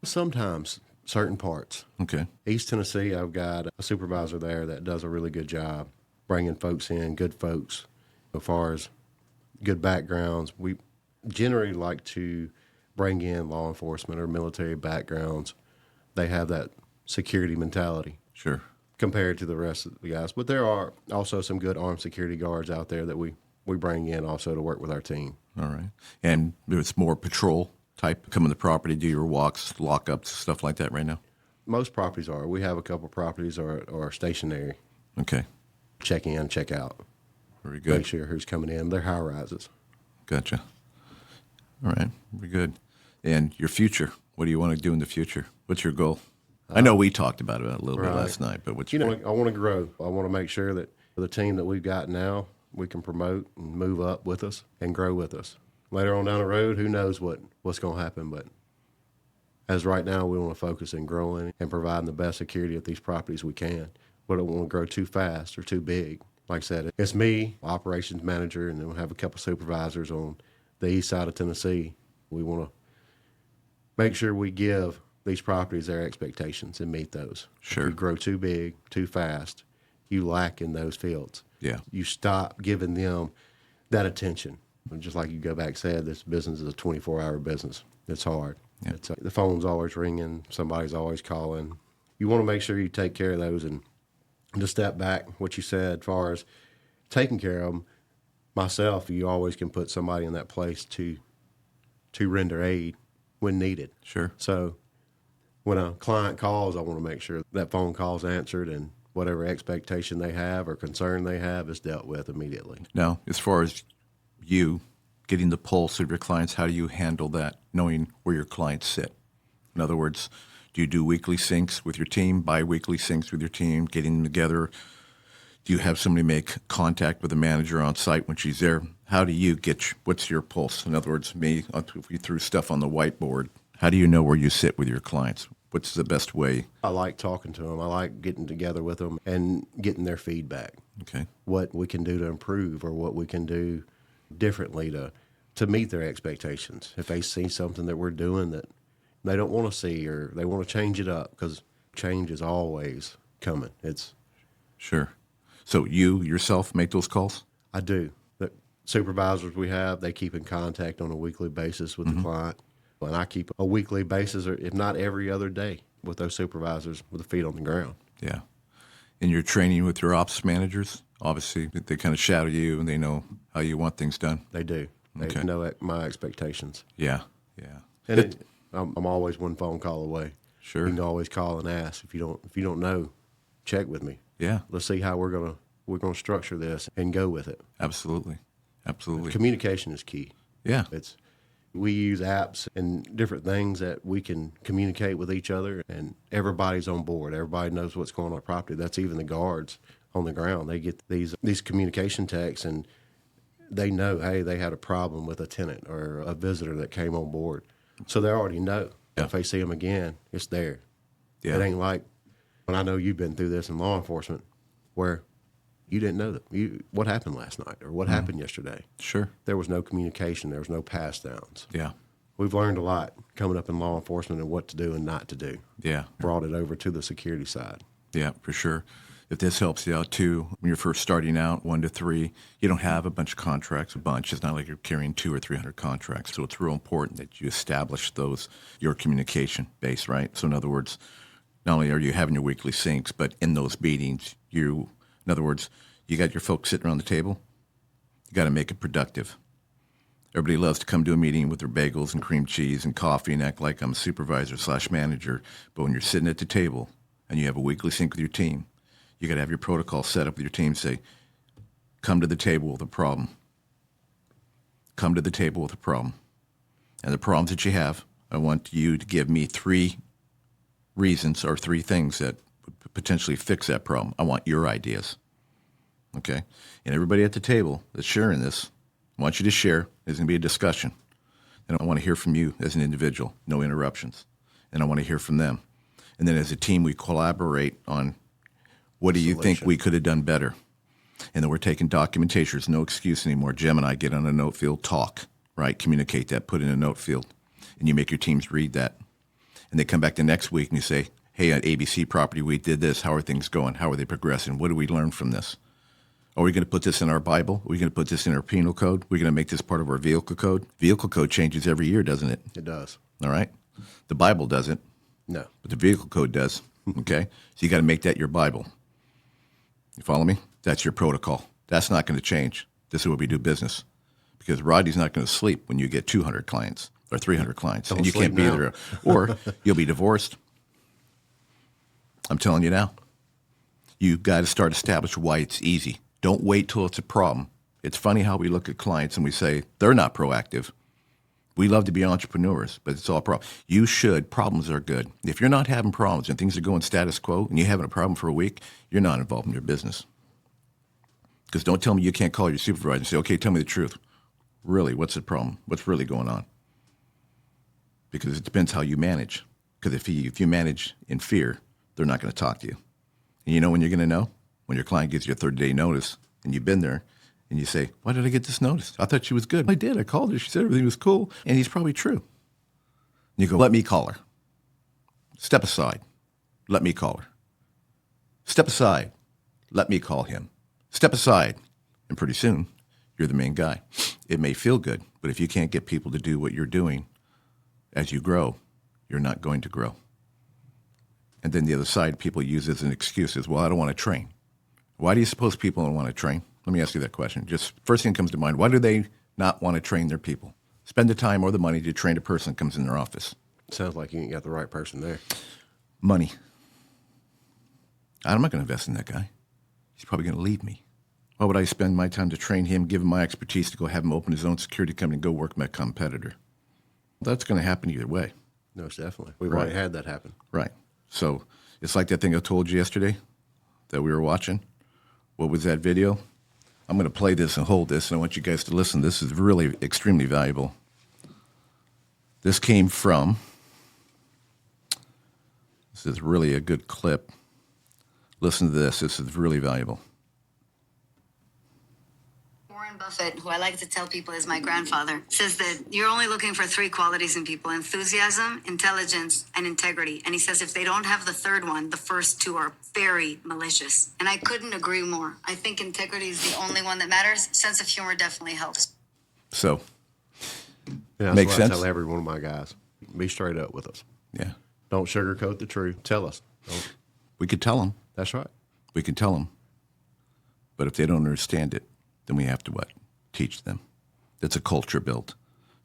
Sometimes certain parts. Okay. East Tennessee, I've got a supervisor there that does a really good job bringing folks in, good folks, as far as good backgrounds. We generally like to bring in law enforcement or military backgrounds. They have that security mentality. Sure. Compared to the rest of the guys. But there are also some good armed security guards out there that we bring in also to work with our team. All right. And it's more patrol type, come on the property, do your walks, lockups, stuff like that right now? Most properties are. We have a couple properties are stationary. Okay. Check in, check out. Very good. Make sure who's coming in. They're high rises. Gotcha. All right. Very good. And your future, what do you want to do in the future? What's your goal? I know we talked about it a little bit last night, but what's your I want to grow. I want to make sure that the team that we've got now, we can promote and move up with us and grow with us. Later on down the road, who knows what's going to happen, but as right now, we want to focus in growing and providing the best security at these properties we can. We don't want to grow too fast or too big. Like I said, it's me, operations manager, and then we'll have a couple supervisors on the east side of Tennessee. We want to make sure we give these properties their expectations and meet those. Sure. If you grow too big, too fast, you lack in those fields. Yeah. You stop giving them that attention. And just like you go back and said, this business is a 24-hour business. It's hard. Yeah. The phone's always ringing. Somebody's always calling. You want to make sure you take care of those. And to step back, what you said as far as taking care of them, myself, you always can put somebody in that place to render aid when needed. Sure. So when a client calls, I want to make sure that phone call's answered and whatever expectation they have or concern they have is dealt with immediately. Now, as far as you getting the pulse of your clients, how do you handle that, knowing where your clients sit? In other words, do you do weekly syncs with your team, bi-weekly syncs with your team, getting them together? Do you have somebody make contact with the manager on site when she's there? How do you what's your pulse? In other words, if we threw stuff on the whiteboard, how do you know where you sit with your clients? What's the best way? I like talking to them. I like getting together with them and getting their feedback. Okay. What we can do to improve or what we can do differently to meet their expectations. If they see something that we're doing that they don't want to see or they want to change it up, because change is always coming. Sure. So you yourself make those calls? I do. The supervisors we have, they keep in contact on a weekly basis with the client. And I keep a weekly basis, or if not every other day, with those supervisors with the feet on the ground. Yeah. And you're training with your ops managers? Obviously, they kind of shadow you and they know how you want things done. They do. They Okay. know my expectations. Yeah. Yeah. And I'm always one phone call away. Sure. You can always call and ask. If you don't know, check with me. Yeah. Let's see how we're gonna structure this and go with it. Absolutely. Absolutely. Communication is key. Yeah. We use apps and different things that we can communicate with each other, and everybody's on board. Everybody knows what's going on our property. That's even the guards on the ground. They get these communication texts, and they know, hey, they had a problem with a tenant or a visitor that came on board. So they already know. Yeah. If they see them again, it's there. Yeah. It ain't like, and I know you've been through this in law enforcement, where you didn't know what happened last night or what happened yesterday. Sure. There was no communication. There was no pass downs. Yeah. We've learned a lot coming up in law enforcement and what to do and not to do. Yeah. Brought it over to the security side. Yeah, for sure. If this helps you out too, when you're first starting out, 1 to 3, you don't have a bunch of contracts, It's not like you're carrying 200 or 300 contracts. So it's real important that you establish your communication base, right? So in other words, not only are you having your weekly syncs, but in those meetings, in other words, you got your folks sitting around the table. You got to make it productive. Everybody loves to come to a meeting with their bagels and cream cheese and coffee and act like I'm a supervisor/manager. But when you're sitting at the table and you have a weekly sync with your team, you got to have your protocol set up with your team. Say, come to the table with a problem. Come to the table with a problem. And the problems that you have, I want you to give me 3 reasons or 3 things that would potentially fix that problem. I want your ideas. Okay? And everybody at the table that's sharing this, I want you to share. There's going to be a discussion. And I want to hear from you as an individual, no interruptions. And I want to hear from them. And then as a team, we collaborate on what do you think we could have done better? And then we're taking documentation. There's no excuse anymore. Gemini, get on a note field, talk, right? Communicate that, put in a note field. And you make your teams read that. And they come back the next week and you say, hey, at ABC property, we did this. How are things going? How are they progressing? What do we learn from this? Are we going to put this in our Bible? Are we going to put this in our penal code? We're going to make this part of our vehicle code? Vehicle code changes every year, doesn't it? It does. All right? The Bible doesn't. No. But the vehicle code does. Okay? So you got to make that your Bible. You follow me? That's your protocol. That's not going to change. This is what we do business. Because Rodney's not going to sleep when you get 200 clients or 300 clients. Don't and you can't be now. there. Or you'll be divorced. I'm telling you now. You've got to start establish why it's easy. Don't wait till it's a problem. It's funny how we look at clients and we say, they're not proactive. We love to be entrepreneurs, but it's all a problem. You should. Problems are good. If you're not having problems and things are going status quo and you're having a problem for a week, you're not involved in your business. Because don't tell me you can't call your supervisor and say, okay, tell me the truth. Really, what's the problem? What's really going on? Because it depends how you manage. Because if you manage in fear, they're not going to talk to you. And you know when you're going to know? When your client gives you a 30-day notice and you've been there and you say, why did I get this notice? I thought she was good. I did. I called her. She said everything was cool. And he's probably true. And you go, let me call her. Step aside. Let me call her. Step aside. Let me call him. Step aside. And pretty soon, you're the main guy. It may feel good, but if you can't get people to do what you're doing as you grow, you're not going to grow. And then the other side, people use as an excuse is, well, I don't want to train. Why do you suppose people don't want to train? Let me ask you that question. Just first thing comes to mind, why do they not want to train their people? Spend the time or the money to train a person that comes in their office. Sounds like you ain't got the right person there. Money. I'm not going to invest in that guy. He's probably going to leave me. Why would I spend my time to train him, give him my expertise to go have him open his own security company and go work my competitor? That's going to happen either way. Most definitely. We've Right. already had that happen. Right. So it's like that thing I told you yesterday that we were watching. What was that video? I'm going to play this and hold this, and I want you guys to listen. This is really extremely valuable. This came from, this is really a good clip. Listen to this. This is really valuable. Warren Buffett, who I like to tell people is my grandfather, says that you're only looking for 3 qualities in people: enthusiasm, intelligence, and integrity. And he says if they don't have the third one, the first 2 are very malicious. And I couldn't agree more. I think integrity is the only one that matters. Sense of humor definitely helps. So, Yeah, that's Makes what sense? I tell every one of my guys. Be straight up with us. yeah, Don't sugarcoat the truth. Tell us. Don't. we could tell them. That's right. We can tell them. But if they don't understand it, then we have to what? Teach them. That's a culture built,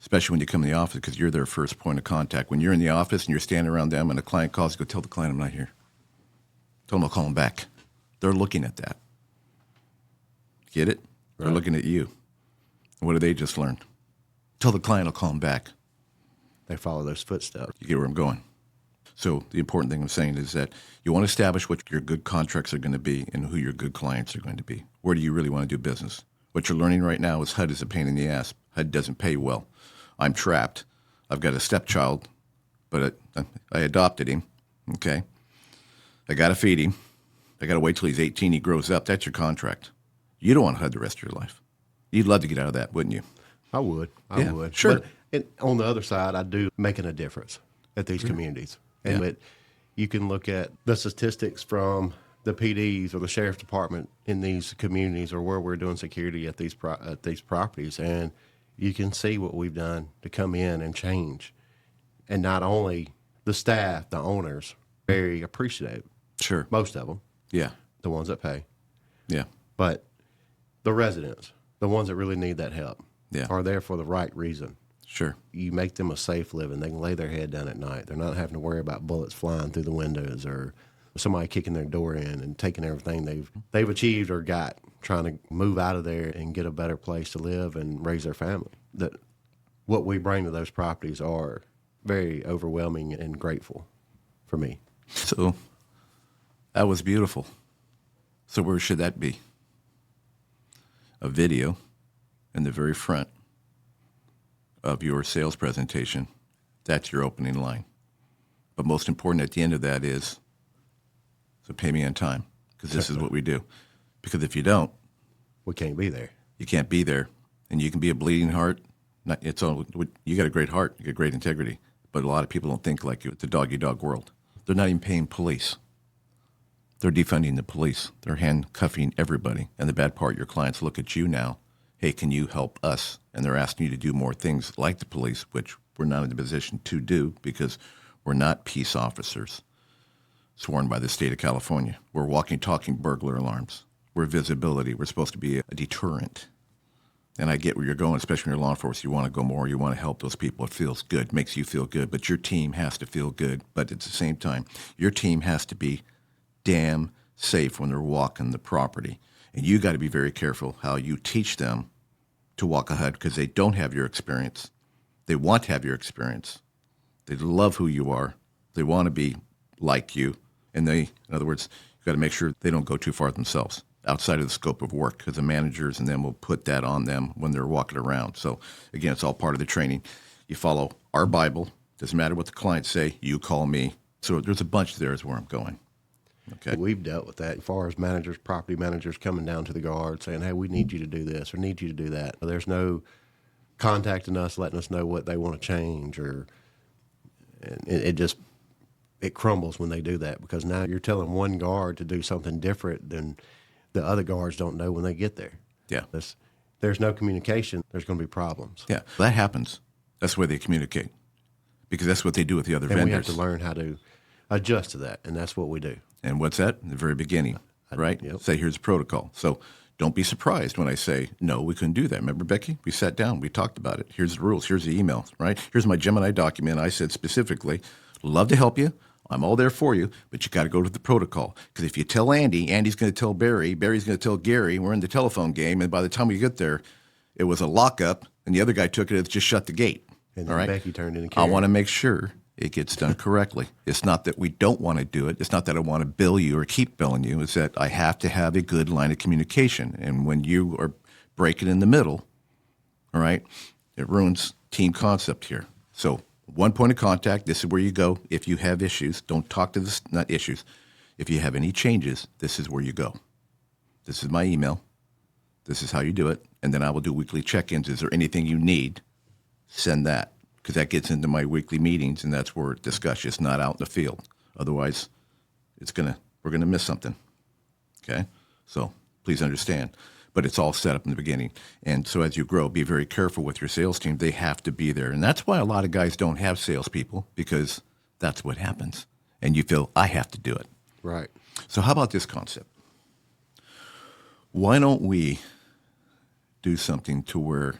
especially when you come in the office because you're their first point of contact. When you're in the office and you're standing around them and a client calls, you go tell the client I'm not here. Tell them I'll call them back. They're looking at that. Get it? They're Right. looking at you. What do they just learn? Tell the client I'll call them back. They follow those footsteps. You get where I'm going. So the important thing I'm saying is that you want to establish what your good contracts are going to be and who your good clients are going to be. Where do you really want to do business? What you're learning right now is HUD is a pain in the ass. HUD doesn't pay well. I'm trapped. I've got a stepchild, but I adopted him, okay? I got to feed him. I got to wait till he's 18, he grows up. That's your contract. You don't want HUD the rest of your life. You'd love to get out of that, wouldn't you? I would. I Yeah, would. sure. But on the other side, I do making a difference at these communities. And Yeah. but you can look at the statistics from the PDs or the sheriff's department in these communities or where we're doing security at these properties, and you can see what we've done to come in and change. And not only the staff, the owners, very appreciative, Sure. most of them, Yeah. the ones that pay, Yeah. but the residents, the ones that really need that help, Yeah. are there for the right reason. Sure. You make them a safe living. They can lay their head down at night. They're not having to worry about bullets flying through the windows or somebody kicking their door in and taking everything they've achieved or got, trying to move out of there and get a better place to live and raise their family. That what we bring to those properties are very overwhelming and grateful for me. So that was beautiful. So where should that be? A video in the very front of your sales presentation. That's your opening line. But most important at the end of that is, so pay me on time, because this is what we do. Because if you don't, we can't be there. You can't be there, and you can be a bleeding heart. You got a great heart, you got great integrity, but a lot of people don't think like you. It's a dog-eat-dog world. They're not even paying police. They're defunding the police. They're handcuffing everybody. And the bad part, your clients look at you now, hey, can you help us? And they're asking you to do more things like the police, which we're not in a position to do because we're not peace officers sworn by the state of California. We're walking, talking burglar alarms. We're visibility. We're supposed to be a deterrent. And I get where you're going, especially when you're law enforcement. You want to go more. You want to help those people. It feels good, makes you feel good. But your team has to feel good. But at the same time, your team has to be damn safe when they're walking the property. And you got to be very careful how you teach them to walk ahead because they don't have your experience. They want to have your experience. They love who you are. They want to be like you. And in other words, you got to make sure they don't go too far themselves outside of the scope of work because the managers and them will put that on them when they're walking around. So again, it's all part of the training. You follow our Bible. Doesn't matter what the clients say. You call me. So there's a bunch there is where I'm going. Okay. We've dealt with that as far as managers, property managers coming down to the guard saying, hey, we need you to do this or need you to do that. There's no contacting us, letting us know what they want to change, or it crumbles when they do that because now you're telling one guard to do something different than the other guards don't know when they get there. Yeah. There's no communication. There's going to be problems. Yeah, that happens. That's the way they communicate because that's what they do with the other vendors. And we have to learn how to adjust to that, and that's what we do. And what's that? In the very beginning, right? Yep. Say, here's the protocol. So don't be surprised when I say, no, we couldn't do that. Remember, Becky? We sat down. We talked about it. Here's the rules. Here's the email, right? Here's my Gemini document. I said specifically, love to help you. I'm all there for you, but you got to go to the protocol. Because if you tell Andy, Andy's going to tell Barry, Barry's going to tell Gary, we're in the telephone game, and by the time we get there, it was a lockup, and the other guy took it and just shut the gate. And then all right? Becky turned in a I want to make sure it gets done correctly. It's not that we don't want to do it. It's not that I want to bill you or keep billing you. It's that I have to have a good line of communication. And when you are breaking in the middle, all right, it ruins team concept here. So one point of contact, this is where you go. If you have issues, don't talk to this, not issues. If you have any changes, this is where you go. This is my email. This is how you do it. And then I will do weekly check-ins. Is there anything you need? Send that. Because that gets into my weekly meetings, and that's where it's discussed. It's not out in the field. Otherwise, we're gonna miss something. Okay, so please understand. But it's all set up in the beginning, and so as you grow, be very careful with your sales team. They have to be there, and that's why a lot of guys don't have salespeople because that's what happens, and you feel I have to do it. Right. So how about this concept? Why don't we do something to where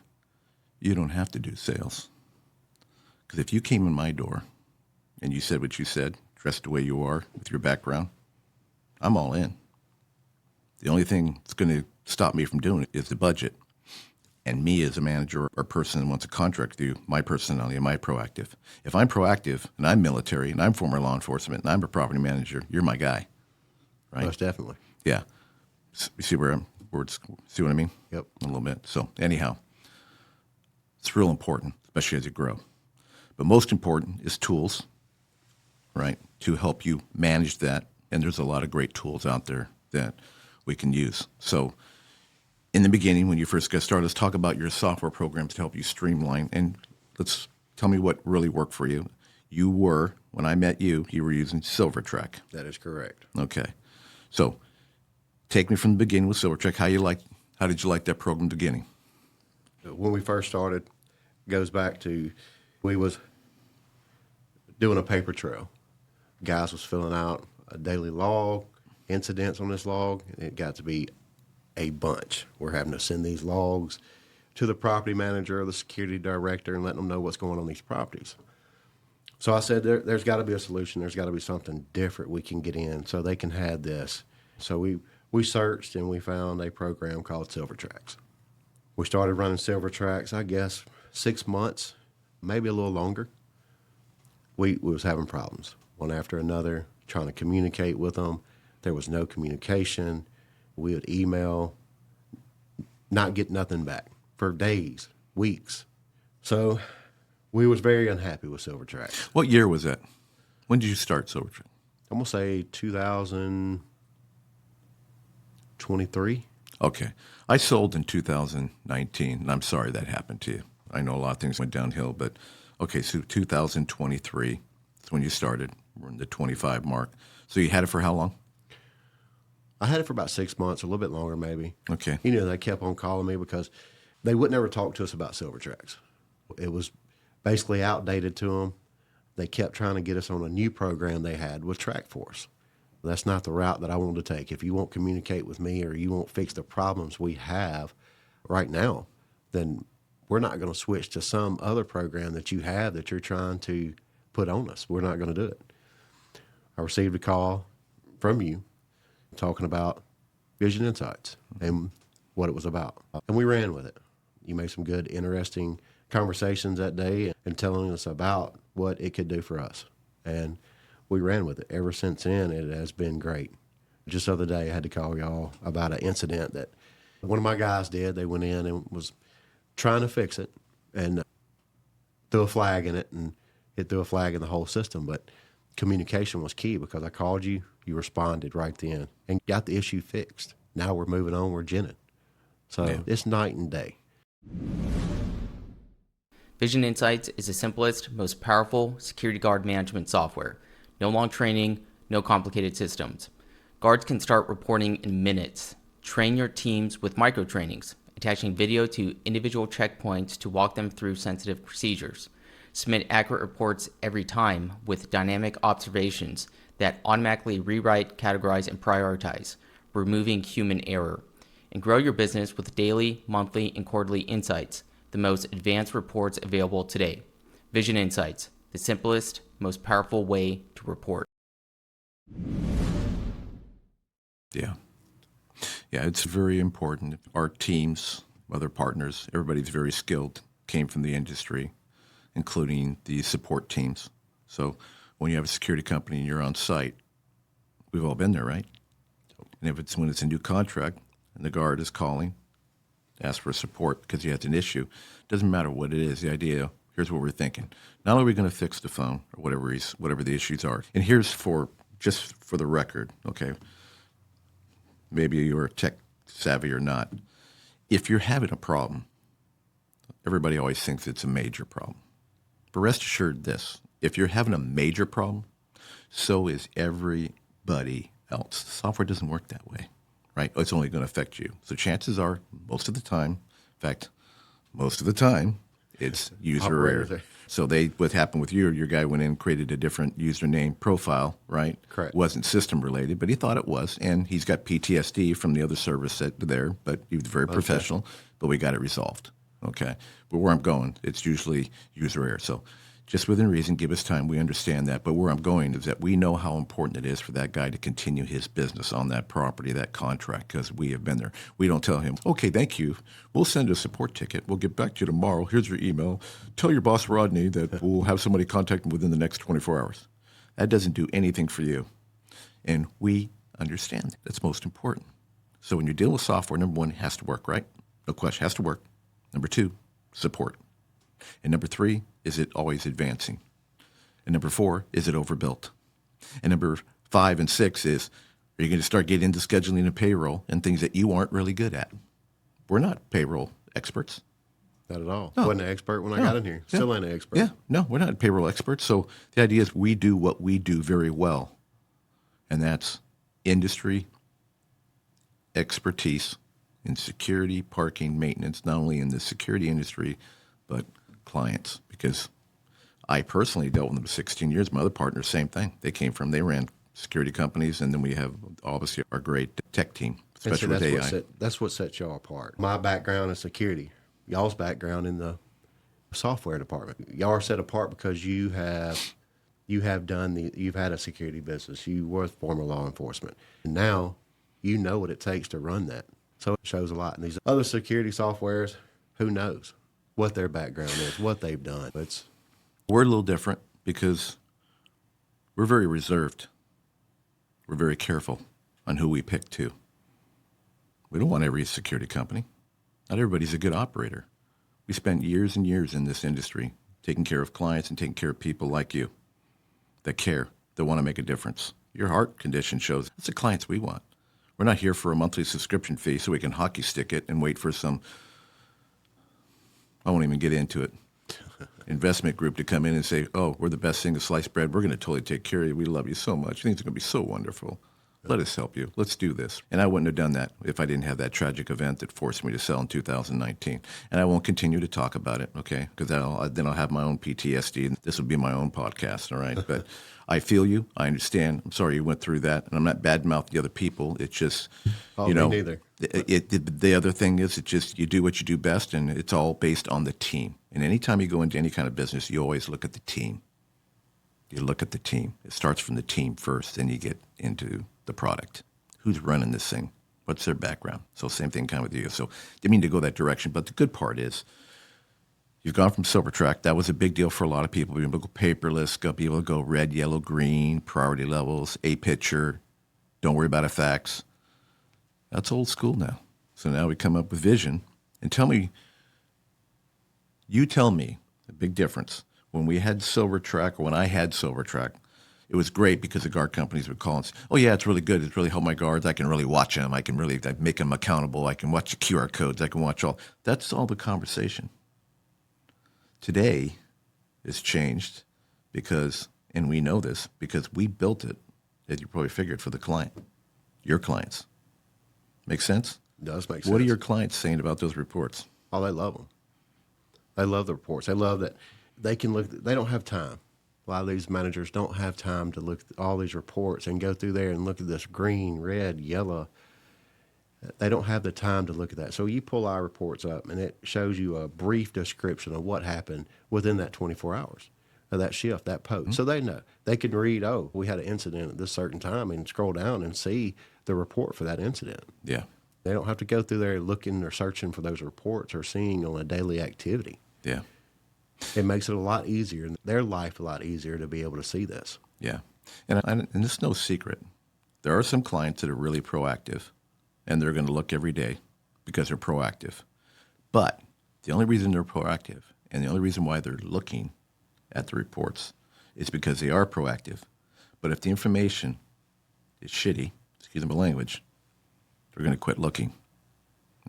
you don't have to do sales? Because if you came in my door and you said what you said, dressed the way you are with your background, I'm all in. The only thing that's going to stop me from doing it is the budget. And me as a manager or person that wants a contract with you, my personality, am I proactive? If I'm proactive and I'm military and I'm former law enforcement and I'm a property manager, you're my guy, right? Most definitely. Yeah. You see see what I mean? Yep. A little bit. So anyhow, it's real important, especially as you grow. But most important is tools, right, to help you manage that. And there's a lot of great tools out there that we can use. So in the beginning, when you first get started, let's talk about your software programs to help you streamline. And tell me what really worked for you. When I met you were using SilverTrack. That is correct. Okay. So take me from the beginning with SilverTrack. How did you like that program beginning? When we first started, goes back to we was doing a paper trail. Guys was filling out a daily log, incidents on this log, and it got to be a bunch. We're having to send these logs to the property manager or the security director and letting them know what's going on these properties. So I said, there's got to be a solution. There's got to be something different we can get in so they can have this. So we searched and we found a program called SilverTracks. We started running SilverTracks, I guess, 6 months, maybe a little longer. We was having problems, one after another, trying to communicate with them. There was no communication. We would email, not get nothing back for days, weeks. So we was very unhappy with SilverTracks. What year was that? When did you start SilverTrack? I'm going to say 2023. Okay. I sold in 2019, and I'm sorry that happened to you. I know a lot of things went downhill, but okay, so 2023 is when you started. We're in the 25 mark. So you had it for how long? I had it for about 6 months, a little bit longer maybe. Okay. They kept on calling me because they would never talk to us about silver tracks. It was basically outdated to them. They kept trying to get us on a new program they had with Track Force. That's not the route that I wanted to take. If you won't communicate with me or you won't fix the problems we have right now, then we're not going to switch to some other program that you have that you're trying to put on us. We're not going to do it. I received a call from you talking about Vision InSites and what it was about. And we ran with it. You made some good, interesting conversations that day and telling us about what it could do for us. And we ran with it. Ever since then, it has been great. Just the other day, I had to call y'all about an incident that one of my guys did. They went in and was trying to fix it and threw a flag in it, and it threw a flag in the whole system. But communication was key because I called you, you responded right then, and got the issue fixed. Now we're moving on, we're ginning. So It's night and day. Vision InSites is the simplest, most powerful security guard management software. No long training, no complicated systems. Guards can start reporting in minutes. Train your teams with micro trainings, attaching video to individual checkpoints to walk them through sensitive procedures. Submit accurate reports every time with dynamic observations that automatically rewrite, categorize, and prioritize, removing human error. And grow your business with daily, monthly, and quarterly insights, the most advanced reports available today. Vision InSites, the simplest, most powerful way to report. Yeah. Yeah, it's very important. Our teams, other partners, everybody's very skilled, came from the industry, including the support teams. So when you have a security company and you're on site, we've all been there, right? And if it's when it's a new contract and the guard is calling, ask for support because he has an issue, doesn't matter what it is, the idea, here's what we're thinking. Not only are we going to fix the phone or whatever the issues are, and here's just for the record, okay, maybe you're tech savvy or not. If you're having a problem, everybody always thinks it's a major problem. But rest assured this, if you're having a major problem, so is everybody else. Software doesn't work that way, right? It's only going to affect you. So chances are, most of the time, it's user error. So what happened with you, your guy went in and created a different username profile, right? Correct. Wasn't system related, but he thought it was. And he's got PTSD from the other service there, but he was very professional, but we got it resolved. Okay. But where I'm going, it's usually user error. So just within reason, give us time. We understand that. But where I'm going is that we know how important it is for that guy to continue his business on that property, that contract, because we have been there. We don't tell him, okay, thank you. We'll send a support ticket. We'll get back to you tomorrow. Here's your email. Tell your boss, Rodney, that we'll have somebody contact him within the next 24 hours. That doesn't do anything for you. And we understand that's most important. So when you're dealing with software, number one, it has to work, right? No question, has to work. Number two, support. And number three, is it always advancing? And number four, is it overbuilt? And number 5 and 6 is, are you going to start getting into scheduling and payroll and things that you aren't really good at? We're not payroll experts. Not at all. No. Wasn't an expert when I got in here. Still ain't an expert. Yeah, no, we're not payroll experts. So the idea is we do what we do very well, and that's industry expertise in security, parking, maintenance, not only in the security industry, but clients. Because I personally dealt with them for 16 years. My other partners, same thing. They ran security companies, and then we have obviously our great tech team, especially with AI. That's what sets y'all apart. My background is security. Y'all's background in the software department. Y'all are set apart because you've had a security business. You were former law enforcement. And now you know what it takes to run that. So it shows a lot. And these other security softwares, who knows what their background is, what they've done. We're a little different because we're very reserved. We're very careful on who we pick too. We don't want every security company. Not everybody's a good operator. We spent years and years in this industry taking care of clients and taking care of people like you that care, that want to make a difference. Your heart condition shows that's the clients we want. We're not here for a monthly subscription fee so we can hockey stick it and wait for some, I won't even get into it, investment group to come in and say, oh, we're the best thing to sliced bread. We're going to totally take care of you. We love you so much. Things are going to be so wonderful. Let us help you. Let's do this. And I wouldn't have done that if I didn't have that tragic event that forced me to sell in 2019. And I won't continue to talk about it, okay? Because then I'll have my own PTSD, and this will be my own podcast, all right? But I feel you. I understand. I'm sorry you went through that. And I'm not badmouthing the other people. It's just, Me neither. The other thing is, it's just you do what you do best, and it's all based on the team. And anytime you go into any kind of business, you always look at the team. You look at the team. It starts from the team first, then you get into the product. Who's running this thing? What's their background? So same thing kind of with you. So didn't mean to go that direction, but the good part is you've gone from SilverTrack. That was a big deal for a lot of people. Being able to go paperless, be able to go red, yellow, green, priority levels, a picture, don't worry about a fax. That's old school now. So now we come up with Vision. And you tell me the big difference. When we had SilverTrack, or when I had SilverTrack, it was great because the guard companies would call and say, oh, yeah, it's really good. It's really helped my guards. I can really watch them. I can really make them accountable. I can watch the QR codes. I can watch all. That's all the conversation. Today, it's changed because, and we know this, because we built it, as you probably figured, for the client, your clients. Make sense? It does make sense. What are your clients saying about those reports? Oh, they love them. They love the reports. They love that they can look. They don't have time. A lot of these managers don't have time to look at all these reports and go through there and look at this green, red, yellow. They don't have the time to look at that. So you pull our reports up, and it shows you a brief description of what happened within that 24 hours of that shift, that post. Mm-hmm. So they know. They can read, oh, we had an incident at this certain time, and scroll down and see the report for that incident. Yeah. They don't have to go through there looking or searching for those reports or seeing on a daily activity. Yeah. It makes it a lot easier, their life a lot easier to be able to see this. Yeah. And it's no secret. There are some clients that are really proactive, and they're going to look every day because they're proactive. But the only reason they're proactive and the only reason why they're looking at the reports is because they are proactive. But if the information is shitty, excuse my language, they're going to quit looking.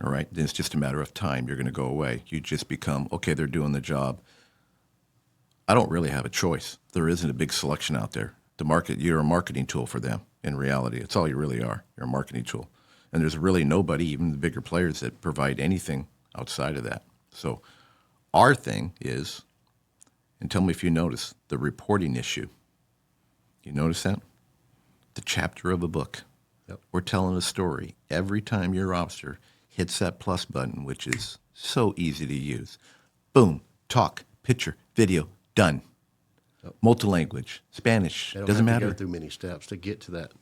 All right? Then it's just a matter of time. You're going to go away. You just become, okay, they're doing the job. I don't really have a choice. There isn't a big selection out there. You're a marketing tool for them in reality. It's all you really are. You're a marketing tool. And there's really nobody, even the bigger players, that provide anything outside of that. So our thing is, and tell me if you notice, the reporting issue. You notice that? The chapter of a book. Yep. We're telling a story. Every time your officer hits that plus button, which is so easy to use, boom, talk, picture, video, done. Yep. Multilanguage, Spanish, They don't doesn't have matter. to go through many steps to get to that,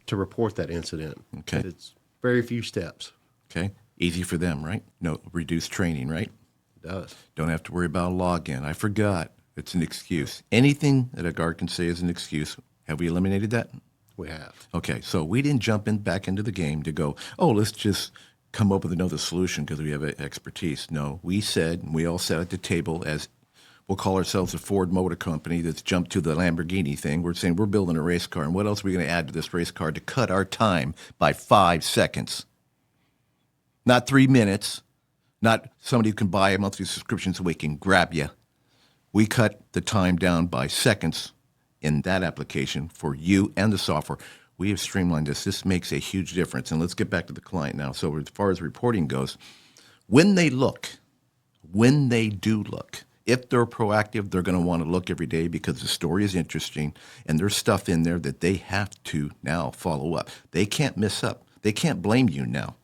to report that incident. Okay. It's very few steps. Okay, easy for them, right? No, reduced training, right? It does. Don't have to worry about a login. I forgot. It's an excuse. Anything that a guard can say is an excuse. Have we eliminated that? We have. Okay, so we didn't jump back into the game to go, oh, let's just come up with another solution because we have expertise. No, we all sat at the table as we'll call ourselves a Ford Motor Company that's jumped to the Lamborghini thing. We're saying we're building a race car, and what else are we going to add to this race car to cut our time by 5 seconds? Not 3 minutes, not somebody who can buy a monthly subscription so we can grab you. We cut the time down by seconds in that application for you and the software. We have streamlined this. This makes a huge difference. And let's get back to the client now. So as far as reporting goes, when they do look, if they're proactive, they're going to want to look every day because the story is interesting and there's stuff in there that they have to now follow up. They can't miss up. They can't blame you now.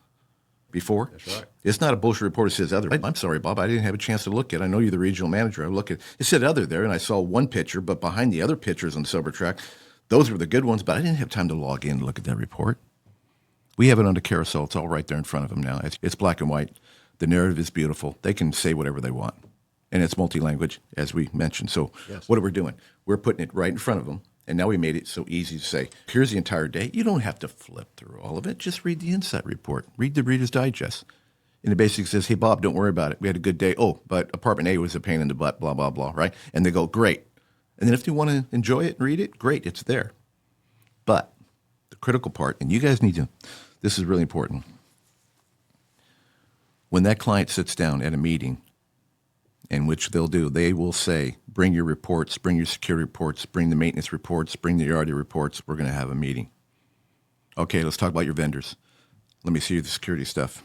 Before? That's right. It's not a bullshit report that says other. I'm sorry, Bob. I didn't have a chance to look at it. I know you're the regional manager. I look at it said other there, and I saw one picture, but behind the other pictures on SilverTrack, those were the good ones, but I didn't have time to log in and look at that report. We have it on the carousel. It's all right there in front of them now. It's black and white. The narrative is beautiful. They can say whatever they want. And it's multi-language, as we mentioned. So yes. What are we doing? We're putting it right in front of them. And now we made it so easy to say, here's the entire day. You don't have to flip through all of it. Just read the insight report. Read the Reader's Digest. And it basically says, hey, Bob, don't worry about it. We had a good day. Oh, but Apartment A was a pain in the butt, blah, blah, blah, right? And they go, great. And then if you want to enjoy it and read it, great, it's there. But the critical part, and you guys need to, this is really important. When that client sits down at a meeting, in which they will say, bring your reports, bring your security reports, bring the maintenance reports, bring the yardie reports, we're going to have a meeting. Okay, let's talk about your vendors. Let me see the security stuff.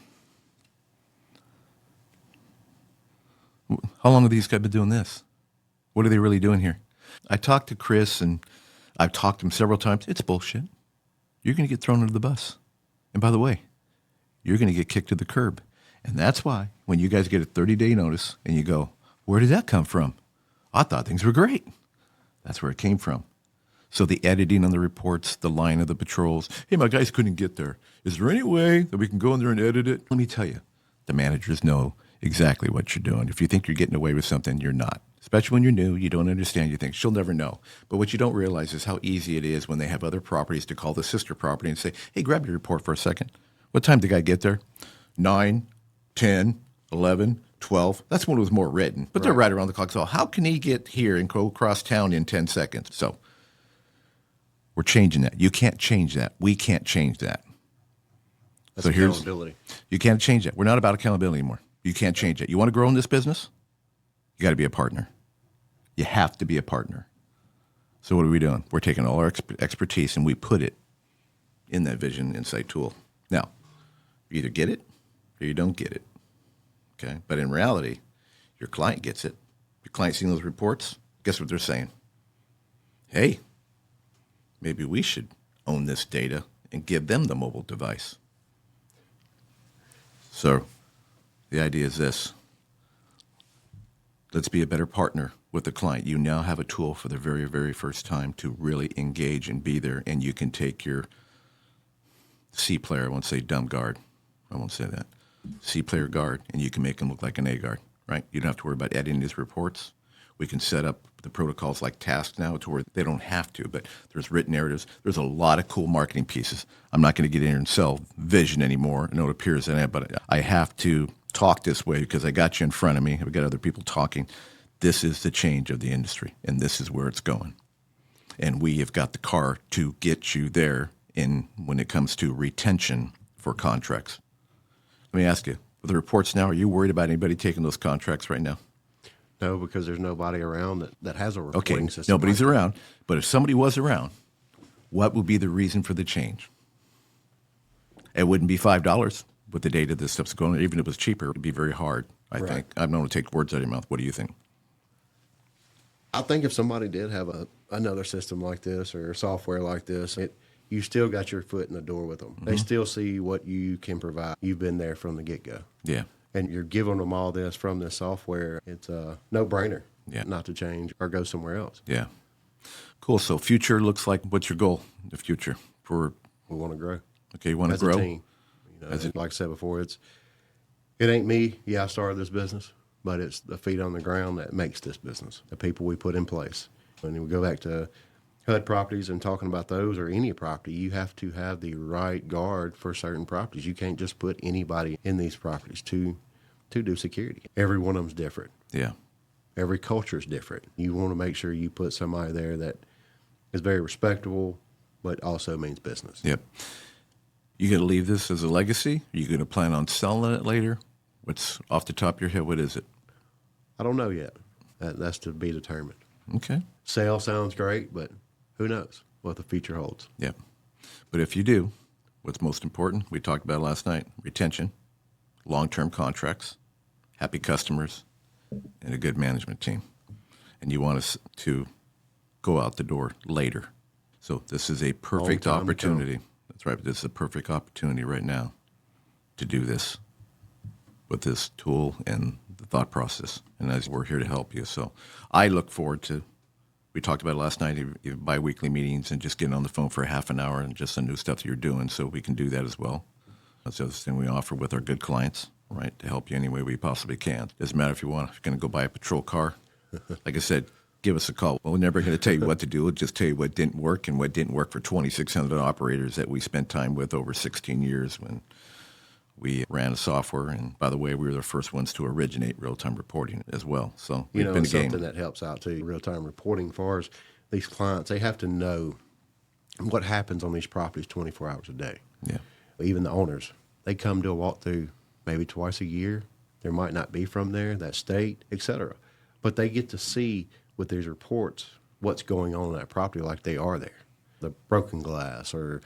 How long have these guys been doing this? What are they really doing here? I talked to Chris, and I've talked to him several times. It's bullshit. You're going to get thrown under the bus. And by the way, you're going to get kicked to the curb. And that's why when you guys get a 30-day notice and you go, where did that come from? I thought things were great. That's where it came from. So the editing on the reports, the line of the patrols, hey, my guys couldn't get there. Is there any way that we can go in there and edit it? Let me tell you, the managers know exactly what you're doing. If you think you're getting away with something, you're not. Especially when you're new, you don't understand, you think, she'll never know. But what you don't realize is how easy it is when they have other properties to call the sister property and say, hey, grab your report for a second. What time did the guy get there? 9, 10, 11, 12. That's when it was more written. But they're right around the clock. So how can he get here and go across town in 10 seconds? So we're changing that. You can't change that. We can't change that. That's accountability. You can't change that. We're not about accountability anymore. You can't change it. You want to grow in this business? You got to be a partner. You have to be a partner. So what are we doing? We're taking all our expertise and we put it in that Vision InSites tool. Now, you either get it or you don't get it. Okay? But in reality, your client gets it. Your client seeing those reports, guess what they're saying? Hey, maybe we should own this data and give them the mobile device. So the idea is this. Let's be a better partner with the client. You now have a tool for the very, very first time to really engage and be there, and you can take your C player, I won't say dumb guard, I won't say that, C player guard, and you can make them look like an A guard, right? You don't have to worry about editing these reports. We can set up the protocols like tasks now to where they don't have to, but there's written narratives. There's a lot of cool marketing pieces. I'm not going to get in here and sell Vision anymore. I know it appears in it, but I have to talk this way because I got you in front of me. I've got other people talking. This is the change of the industry, and this is where it's going. And we have got the car to get you there in when it comes to retention for contracts. Let me ask you, with the reports now, are you worried about anybody taking those contracts right now? No, because there's nobody around that has a reporting system. Nobody's around. But if somebody was around, what would be the reason for the change? It wouldn't be $5 with the data this stuff's going. Even if it was cheaper, it would be very hard, I think. I'm not going to take words out of your mouth. What do you think? I think if somebody did have another system like this or software like this, you still got your foot in the door with them. Mm-hmm. They still see what you can provide. You've been there from the get-go. Yeah. And you're giving them all this from this software. It's a no-brainer not to change or go somewhere else. Yeah. Cool. So future looks like, what's your goal in the future? We want to grow. Okay, you want to grow? As a team. Like I said before, it ain't me. Yeah, I started this business, but it's the feet on the ground that makes this business, the people we put in place. When we go back to HUD properties and talking about those or any property, you have to have the right guard for certain properties. You can't just put anybody in these properties to do security. Every one of them's different. Yeah. Every culture is different. You want to make sure you put somebody there that is very respectable, but also means business. Yep. You going to leave this as a legacy? Are you going to plan on selling it later? What's off the top of your head? What is it? I don't know yet. That's to be determined. Okay. Sale sounds great, but who knows what the future holds. Yeah. But if you do, what's most important, we talked about last night, retention, long-term contracts, happy customers, and a good management team. And you want us to go out the door later. So this is a perfect opportunity. That's right. This is a perfect opportunity right now to do this with this tool and the thought process. And as we're here to help you. So I look forward to, we talked about it last night, bi-weekly meetings and just getting on the phone for a half an hour and just the new stuff that you're doing. So we can do that as well. That's the other thing we offer with our good clients, right, to help you any way we possibly can. Doesn't matter if you're going to go buy a patrol car. Like I said, give us a call. Well, we're never going to tell you what to do. We'll just tell you what didn't work and what didn't work for 2,600 operators that we spent time with over 16 years when we ran a software. And by the way, we were the first ones to originate real-time reporting as well. So we've been a game. Something that helps out too, real-time reporting as far as these clients, they have to know what happens on these properties 24 hours a day. Yeah. Even the owners, they come to a walkthrough maybe twice a year. There might not be from there, that state, etc. But they get to see with these reports what's going on in that property like they are there. The broken glass or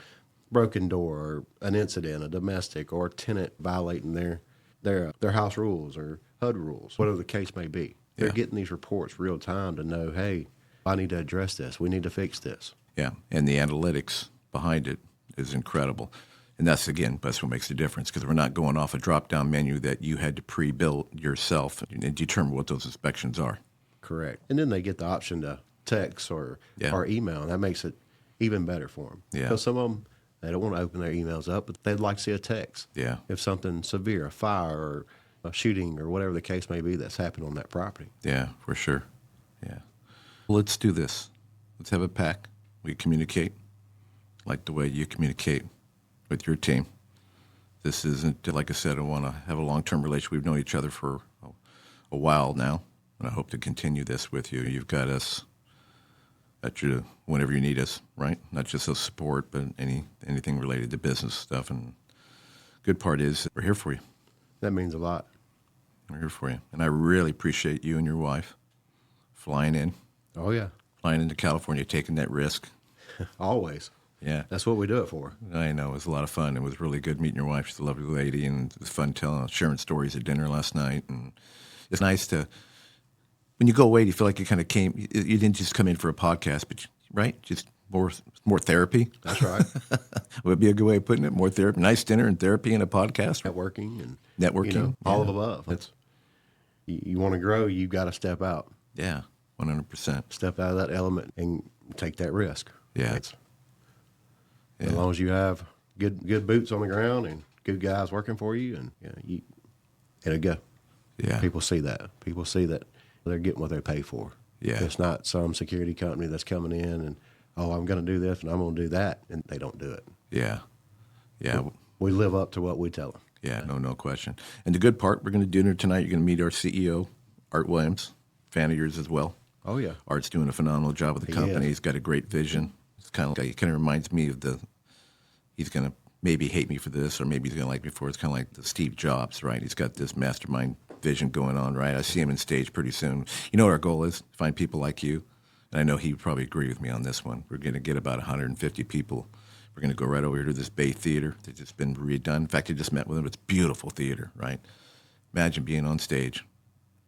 broken door or an incident, a domestic or a tenant violating their house rules or HUD rules, whatever the case may be. They're getting these reports real time to know, hey, I need to address this. We need to fix this. Yeah, and the analytics behind it is incredible. And that's what makes the difference, because we're not going off a drop-down menu that you had to pre-build yourself and determine what those inspections are. Correct. And then they get the option to text or email, and that makes it even better for them. Yeah. Because some of them, they don't want to open their emails up, but they'd like to see a text. Yeah. If something severe, a fire or a shooting or whatever the case may be that's happened on that property. Yeah, for sure. Yeah. Well, let's do this. Let's have a pack. We communicate like the way you communicate with your team. This isn't, like I said, I want to have a long-term relationship. We've known each other for a while now, and I hope to continue this with you. You've got us at your, whenever you need us, right? Not just a support, but anything related to business stuff. And good part is we're here for you. That means a lot. We're here for you. And I really appreciate you and your wife flying into California, taking that risk. Always. Yeah. That's what we do it for. I know. It was a lot of fun. It was really good meeting your wife. She's a lovely lady, and it was fun sharing stories at dinner last night. And it's nice to, when you go away, you feel like you kind of you didn't just come in for a podcast, but, right? Just more therapy. That's right. Would be a good way of putting it. More therapy. Nice dinner and therapy and a podcast. Networking and Yeah. all of above. You want to grow, you've got to step out. Yeah, 100%. Step out of that element and take that risk. Yeah. As long as you have good boots on the ground and good guys working for you, and it'll go. Yeah. People see that. People see that they're getting what they pay for. Yeah. It's not some security company that's coming in and, I'm going to do this and I'm going to do that, and they don't do it. Yeah. Yeah. We live up to what we tell them. Yeah, no question. And the good part, we're going to do dinner tonight. You're going to meet our CEO, Art Williams, fan of yours as well. Oh, yeah. Art's doing a phenomenal job with the company. He's got a great vision. It's kind of reminds me of he's going to maybe hate me for this, or maybe he's going to like me for it. It's kind of like the Steve Jobs, right? He's got this mastermind vision going on, right? I see him in stage pretty soon. You know what our goal is? Find people like you. And I know he would probably agree with me on this one. We're going to get about 150 people. We're going to go right over here to this Bay Theater that's just been redone. In fact, I just met with him. It's beautiful theater, right? Imagine being on stage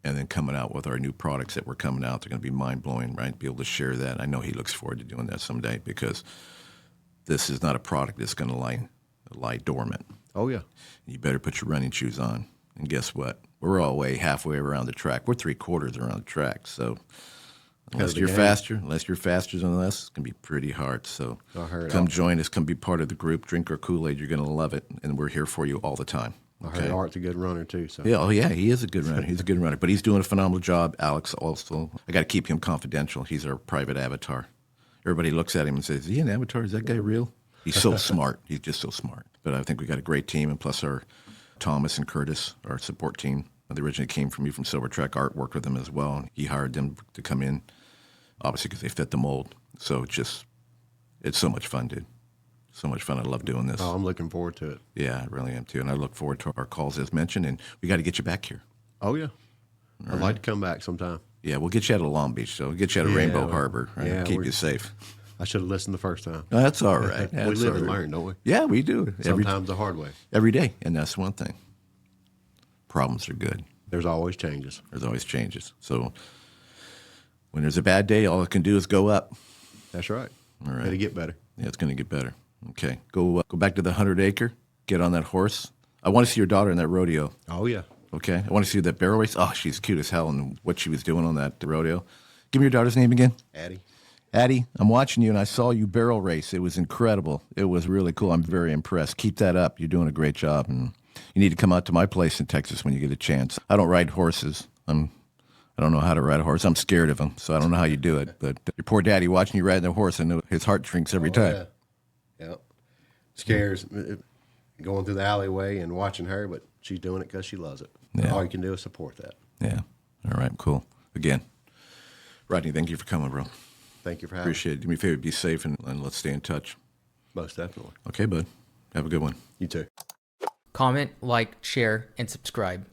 and then coming out with our new products that we're coming out. They're going to be mind-blowing, right? Be able to share that. I know he looks forward to doing that someday, because this is not a product that's going to lie dormant. Oh, yeah. You better put your running shoes on. And guess what? We're all halfway around the track. We're 3/4 around the track, so unless you're faster than us, it's going to be pretty hard. So come join us. Come be part of the group. Drink our Kool-Aid. You're going to love it. And we're here for you all the time. I heard Art's a good runner, too. So. Yeah, he is a good runner. He's a good runner. But he's doing a phenomenal job. Alex also. I got to keep him confidential. He's our private avatar. Everybody looks at him and says, is he an avatar? Is that guy real? He's so smart. He's just so smart. But I think we got a great team. And plus our Thomas and Curtis, our support team. They originally came from Silver Track. Art worked with them as well. He hired them to come in, obviously, because they fit the mold. So it's so much fun, dude. So much fun. I love doing this. Oh, I'm looking forward to it. Yeah, I really am too. And I look forward to our calls as mentioned. And we got to get you back here. Oh, yeah. I'd like to come back sometime. Yeah, we'll get you out of Long Beach. So we'll get you out of Rainbow Harbor. Right? Yeah, keep you safe. I should have listened the first time. No, that's all right. We live and learn, don't we? Yeah, we do. Sometimes the hard way. Every day. And that's one thing. Problems are good. There's always changes. So when there's a bad day, all it can do is go up. That's right. All right. It'll get better. Yeah, it's going to get better. Okay. Go back to the 100-acre. Get on that horse. I want to see your daughter in that rodeo. Oh, yeah. Okay. I want to see that barrel race. Oh, she's cute as hell, and what she was doing on that rodeo. Give me your daughter's name again. Addie, I'm watching you, and I saw you barrel race. It was incredible. It was really cool. I'm very impressed. Keep that up. You're doing a great job, and you need to come out to my place in Texas when you get a chance. I don't ride horses. I don't know how to ride a horse. I'm scared of them, so I don't know how you do it. But your poor daddy watching you riding the horse, I know his heart shrinks every time. Yeah. Scares going through the alleyway and watching her, but she's doing it because she loves it. Yeah. All you can do is support that. Yeah. All right, cool. Again, Rodney, thank you for coming, bro. Thank you for having me. Appreciate it. Do me a favor, be safe, and let's stay in touch. Most definitely. Okay, bud. Have a good one. You too. Comment, like, share, and subscribe.